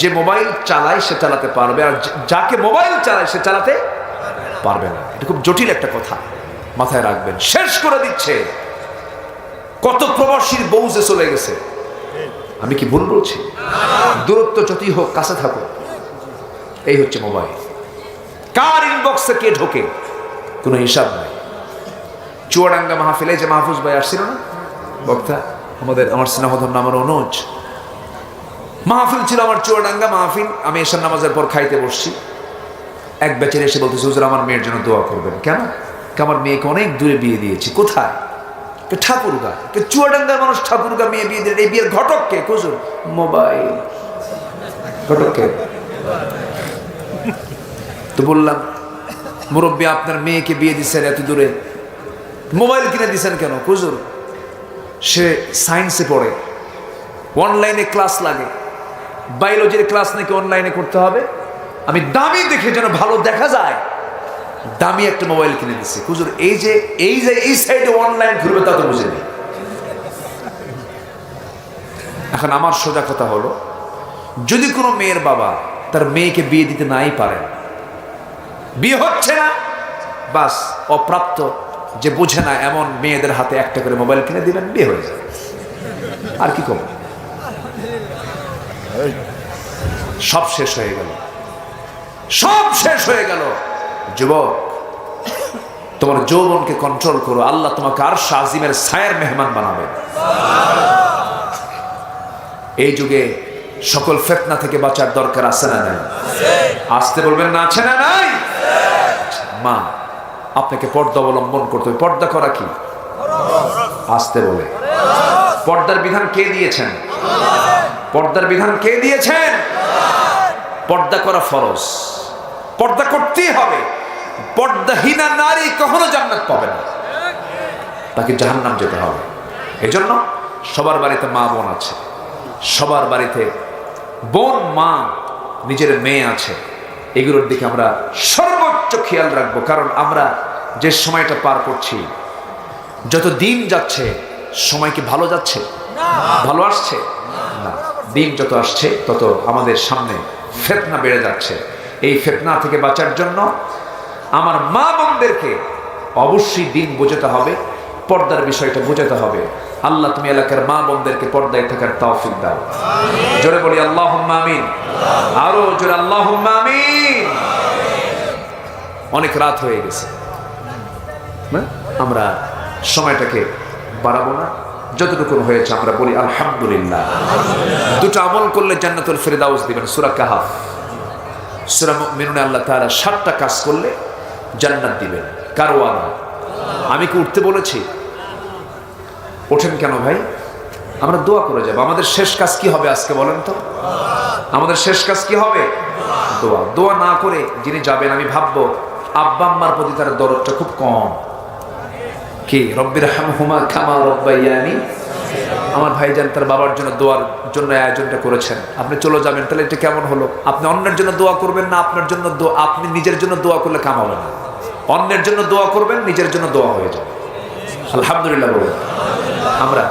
যে মোবাইল চালায় সে চালাতে পারবে, আর যাকে মোবাইল চালায় সে চালাতে পারবে না। এটা খুব জটিল একটা কথা, মাথায় রাখবেন। শেষ করে দিচ্ছে। কত প্রবাসীর বউ যে চলে গেছে, আমি কি ভুল বলছি? দূরত্ব যতই হোক, কাছে থাকো। এই হচ্ছে মোবাইল। কার ইনবক্সে কে ঢোকে কোনো হিসাব নাই। চুয়াডাঙ্গা মাহফিলে যে মাহফুজ ভাই আসছিল না, বক্তা, আমার স্নেহধন আমার অনুজ, মাহফিল ছিল আমার চুয়াডাঙ্গা মাহফিল। আমি এশার নামাজের পর খাইতে বসছি, এক বেচার এসে বলতেছে, হুজুর আমার মেয়ের জন্য দোয়া করবেন। কেন? আমার মেয়েকে অনেক দূরে বিয়ে দিয়েছি। কোথায়? ঠাকুরগা। চুয়াডাঙ্গার মানুষ ঠাকুরগা মেয়ে বিয়ে দিলেন। এই বিয়ের ঘটক কে? হুজুর মোবাইল। ঘটক কে? তো বললাম, মুরব্বী আপনার মেয়েকে বিয়ে দিচ্ছেন এত দূরে, মোবাইল কিনে দিচ্ছেন কেন? হুজুর সে সায়েন্সে পড়ে, অনলাইনে ক্লাস লাগে, বায়োলজির ক্লাস নাকি অনলাইনে করতে হবে। আমি দামি দেখে যেন ভালো দেখা যায়, দামি একটা মোবাইল কিনে দিচ্ছি। হুজুর এই সাইডে অনলাইন ঘুরবে তা তো বুঝেনি। এখন আমার সোজা কথা হলো, যদি কোনো মেয়ের বাবা তার মেয়েকে বিয়ে দিতে নাই পারেন, বিয়ে হচ্ছে না, বাস অপ্রাপ্ত, যে বুঝে না, এমন মেয়েদের হাতে একটা করে মোবাইল কিনে দিবেন, বিয়ে হয়ে যাবে। আর কি করব? সব শেষ হয়ে গেল, সব শেষ হয়ে গেল। যুবক, তোমার যৌবনকে কন্ট্রোল করো, আল্লাহ তোমাকে আরশ আজিমের ছায়ার মেহমান বানাবে। এই যুগে সকল ফিতনা থেকে বাঁচার দরকার আছে না নাই? আসতে বলবেন না, আছে না নাই? মা, আপনাকে পর্দা অবলম্বন করতে হবে। পর্দা করা কি? আসতে বলে। পর্দার বিধান কে দিয়েছেন? পর্দার বিধান কে দিয়েছেন? পর্দা করা ফরজ, পর্দা করতেই হবে। পর্দাহীনা নারী কখনো জান্নাত পাবে না, তাকে জাহান্নাম যেতে হবে। এজন্য সবার বাড়িতে মা বোন আছে, সবার বাড়িতে বোন মা নিজের মেয়ে আছে, এগুলোর দিকে আমরা সর্বোচ্চ খেয়াল রাখবো। কারণ আমরা যে সময়টা পার করছি, যত দিন যাচ্ছে, সময় কি ভালো যাচ্ছে? ভালো আসছে না। দিন যত আসছে তত আমাদের সামনে ফিতনা বেড়ে যাচ্ছে। এই ফিতনা থেকে বাঁচার জন্য আমার মা বোনদেরকে অবশ্যই দিন বোঝাতে হবে, পর্দার বিষয়টা বোঝাতে হবে। আল্লাহ তুমি এলাকার মা বোনদেরকে পর্দায় থাকার তৌফিক দাও। জোরে বলি আল্লাহুম্মা আমিন। আরো জোরে আল্লাহুম্মা আমিন। অনেক রাত হয়ে গেছে, আমরা সময়টাকে বাড়াবো না। যতটুকু হয়েছে আমরা বলি আলহামদুলিল্লাহ। দুটো আমল করলে জান্নাতুল ফিরদাউস দিবেন। সূরা কাহাফ, সূরা মুমিনুনে আল্লাহ তাআলা 7টা কাজ করলে জান্নাত দিবেন। কারওয়ানা। আমি কি উঠতে বলেছি? ওঠেন কেন ভাই? আমরা দোয়া করে যাব। আমাদের শেষ কাজ কি হবে আজকে বলেন তো? আমাদের শেষ কাজ কি হবে? দোয়া। দোয়া না করে যিনি যাবেন, আমি ভাববো আব্বা আম্মার প্রতি তার দরদটা খুব কম। কি রব্বির হামহুমা কামা রব্বায়ানি। আমার ভাইজান তার বাবার জন্য দোয়ার জন্য আয়োজনটা করেছেন, আপনি চলে যাবেন, তাহলে এটা কেমন হলো? আপনি অন্যের জন্য দোয়া করবেন না, আপনার জন্য আপনি নিজের জন্য দোয়া করলে কাম হবে না। অন্যের জন্য দোয়া করবেন, নিজের জন্য দোয়া হয়ে যাবে। আলহামদুলিল্লাহ বলুন। আমরা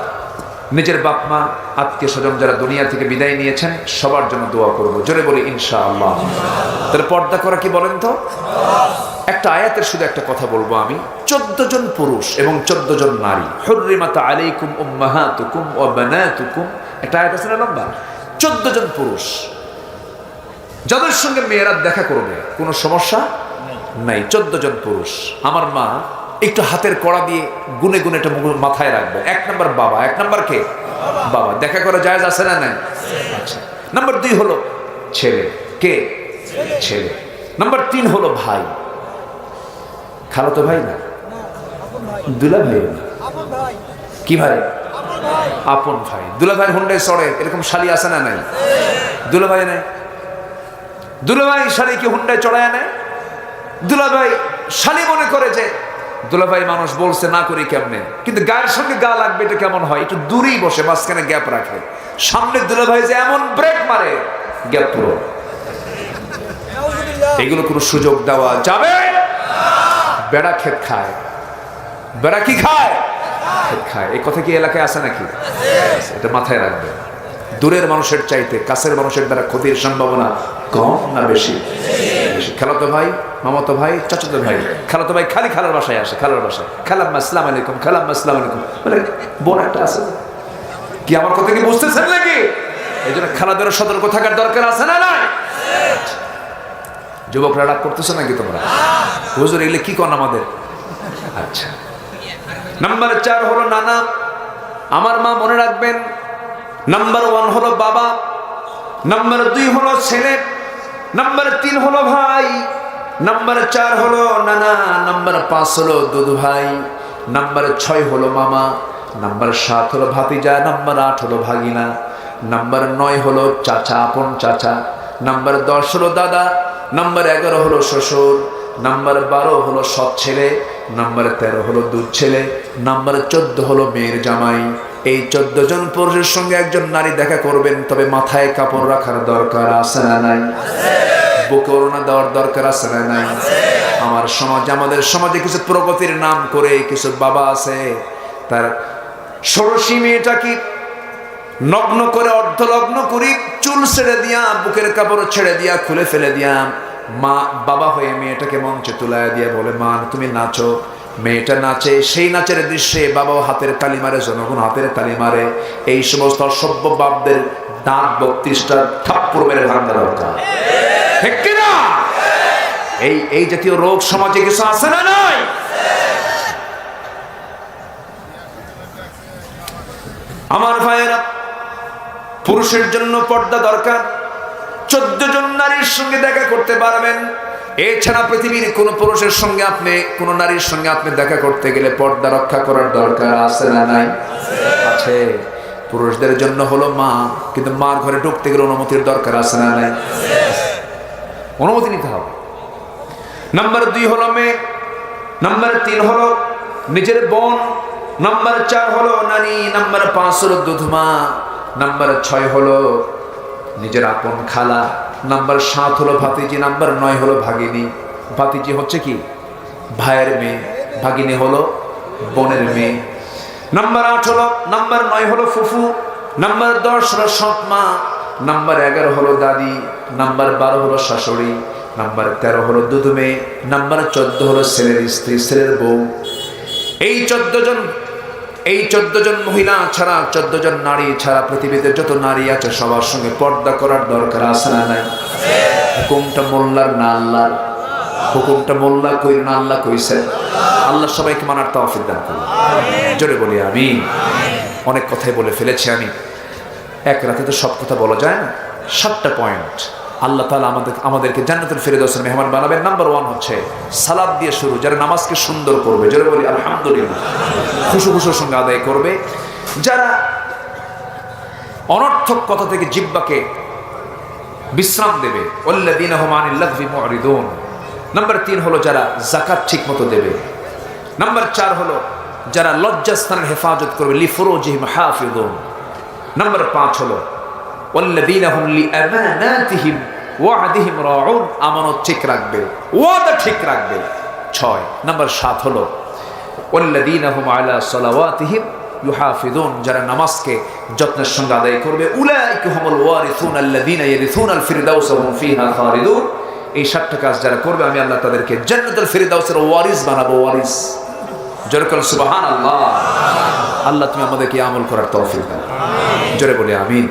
নিজের বাপ মা, আত্মীয় স্বজন যারা দুনিয়া থেকে বিদায় নিয়েছেন, সবার জন্য দোয়া করবো। জোরে বলি ইনশাআল্লাহ। তাহলে পর্দা করা কি বলেন তো? একটা আয়াতের শুধু একটা কথা বলবো আমি। 14 জন পুরুষ এবং 14 জন নারী। হুররিমাত আলাইকুম উম্মাহাতুকুম ওয়া বানাতুকুম, একটা আয়াত আছে না লম্বা? 14 জন পুরুষ যাদের সঙ্গে মেয়েরা দেখা করবে, কোনো সমস্যা নাই। 14 জন পুরুষ। আমার মা একটু হাতের কড়া দিয়ে গুনে গুনে এটা মাথায় রাখবে। 1 নম্বর বাবা। 1 নম্বর কে? বাবা। দেখা করা জায়েজ আছে না নাই? আচ্ছা। নাম্বার 2 হলো ছেলে। কে? ছেলে। নাম্বার 3 হলো ভাই। খালাতো ভাই না, দুলা ভাই কি ভাই? আপন ভাই। দুলা ভাই হুন্ডায় চড়ে, এরকম শালি আছে না নাই? দুলা ভাই নাই? দুলা ভাই শালি কি হুন্ডায় চড়ায় নেয়? দুলা ভাই শালি মনে করে যে দুলা ভাই মানুষ বলছে না করি কেমনে, কিন্তু গায়ের সঙ্গে গা লাগবে এটা কেমন হয়? একটু দূরেই বসে মাঝখানে গ্যাপ রাখে, সামনে দুলা ভাই যে এমন ব্রেক মারে গ্যাপ পুরো। এগুলো কোনো সুযোগ দেওয়া যাবে? বেড়া ক্ষেত খায়। বেড়া কি খায়? ক্ষেত খায়। এই কথা কি এলাকায় আছে নাকি? এটা মাথায় রাখবে। দূরের মানুষের চাইতে কাছের মানুষের দ্বারা ক্ষতির সম্ভাবনা কম না বেশি? খালাতো ভাই, মামাতো ভাই, চাচাতো ভাই, খালাতো ভাই খালি খালার বাসায় আসে, খালার বাসায় খালাম্মা আসসালামু আলাইকুম, খালাম্মা আসসালামু আলাইকুম, মানে বোন একটা আছে। কি আমার কথা কি বুঝতেছেন নাকি? এই জন্য খালাদের সতর্ক থাকার দরকার আছে না নাই? যুবকরা রাগ করতেছো নাকি তোমরা? হুজুর এগুলো কি করেন আমাদের? আচ্ছা, নাম্বার 4 হলো নানা। আমার মা মনে রাখবেন, নাম্বার 1 হলো বাবা, নাম্বার 2 হলো ছেলে, নাম্বার 3 হলো ভাই, নাম্বার 4 হলো নানা, নাম্বার 5 হলো দুধু ভাই, নাম্বার 6 হলো মামা, নাম্বার 7 হলো ভাতিজা, নাম্বার 8 হলো ভাগিনা, নাম্বার 9 হলো চাচা, আপন চাচা, নাম্বার 10 হলো দাদা, নাম্বার 11 হলো শ্বশুর, নাম্বার 12 হলো সৎ ছেলে, নাম্বার 13 হলো দুধ ছেলে, নাম্বার 14 হলো মেয়ের জামাই। এই 14 জন পুরুষের সঙ্গে একজন নারী দেখা করবেন, তবে মাথায় কাপড় রাখার দরকার আছে না নাই? বুকে ওড়না দেওয়ার দরকার আছে না নাই? আমার সমাজ, আমাদের সমাজে কিছু প্রগতির নাম করে কিছু বাবা আছে, তার ষোড়শী মেয়েটাকে নগ্ন করে, অর্ধলগ্ন করি, চুল ছেড়ে দিয়া, বুকের কাপড় ছেড়ে দিয়া, খুলে ফেলে দিয়া, মা বাবা হয়ে মেয়েটাকে মঞ্চে তুলায় দিয়া বলে, মা তুমি নাচো। মেয়েটা নাচে, সেই নাচের দৃশ্যে বাবাও হাতের তালি মারে, জনগণ হাতের তালি মারে। এই সমস্ত অসভ্য বাপদের দাঁত 32টা থাপ্পড় মেরে ভাঙা দরকার, ঠিক কিনা? এই জাতীয় রোগ সমাজে কিছু আছে না নাই? আমার ভাইয়েরা, পুরুষের জন্য পর্দা দরকার। 14 জন নারীর সঙ্গে দেখা করতে পারবেন। এছাড়া পৃথিবীর কোন পুরুষের সঙ্গে আপনি, কোন নারীর সঙ্গে আপনি দেখা করতে গেলে পর্দা রক্ষা করার দরকার আছে না নাই? আছে। পুরুষদের জন্য হলো মা, কিন্তু মার ঘরে ঢুকতে গেলে অনুমতির দরকার আছে না নাই? অনুমতি নিতে হবে। নাম্বার 2 হলো মেয়ে, নাম্বার 3 হলো নিজের বোন, নাম্বার 4 হলো নানি, নাম্বার 5 হলো দুধমা, নাম্বার 6 হলো নিজের আপন খালা, নাম্বার 7 হলো ভাতিজি, নাম্বার 9 হলো ভাগিনী। ভাতিজি হচ্ছে কি? ভাইয়ের মেয়ে। ভাগিনী হলো বোনের মেয়ে। নাম্বার 8 হলো, নাম্বার 9 হলো ফুফু, নাম্বার 10 হলো সৎ মা, নাম্বার 11 হলো দাদি, নাম্বার 12 হলো শাশুড়ি, নাম্বার 13 হলো দুধু মেয়ে, নাম্বার 14 হলো ছেলের স্ত্রী, ছেলের বউ। এই 14 জন মহিলা ছাড়া, 14 জন নারী ছাড়া পৃথিবীতে যত নারী আছে সবার সঙ্গে পর্দা করার দরকার আছে না নাই? হুকুমটা মোল্লার না আল্লাহর? হুকুমটা মোল্লা কই না আল্লাহ কইছেন? আল্লাহ সবাইকে মানার তৌফিক দান করুন। জোরে বলি আমিন। অনেক কথাই বলে ফেলেছি আমি, এক রাতে তো সব কথা বলা যায় না। 7টা পয়েন্ট আল্লাহ তাআলা আমাদেরকে জান্নাতুল ফেরদাউসের মেহমান বানাবেন। নাম্বার 1 হচ্ছে সালাত দিয়ে শুরু, যারা নামাজকে সুন্দর করবে, জোরে বলি আলহামদুলিল্লাহ, খুশুর সঙ্গে আদায় করবে। যারা অনর্থক কথা থেকে জিহ্বাকে বিশ্রাম দেবে, ওয়াল্লাযীনা হুম আনিল লাগবি মুরিদুন। নাম্বার 3 হলো যারা যাকাত ঠিকমতো দেবে। নাম্বার 4 হলো যারা লজ্জাস্থানের হেফাজত করবে, লিফুরুজিহিম হাফিযুন। নাম্বার 5 হলো ওয়াল্লাযীনা হুম লিআমানাতিহিম ওয়া'দিহিম রাউন, আমানত ঠিক রাখবে, ওয়াদা ঠিক রাখবে। 6 নাম্বার 7 হলো ওয়াল্লাযীনা হুম আলা সালাওয়াতিহিম ইউহাফিযুন, যারা নামাজকে যত্নের সঙ্গে আদায় করবে। উলাইকা হুমুল ওয়ারিসুন আল্লাযীনা ইয়ারিসুনাল ফিরদাউস হুম ফিহা খালিদুন। এই 7টা কাজ যারা করবে, আমি আল্লাহ তাদেরকে জান্নাতুল ফিরদাউসের ওয়ারিস বানাবো, ওয়ারিস। জোরে বলেন সুবহানাল্লাহ। আল্লাহ তুমি আমাদেরকে আমল করার তৌফিক দাও। জোরে বলি আমিন।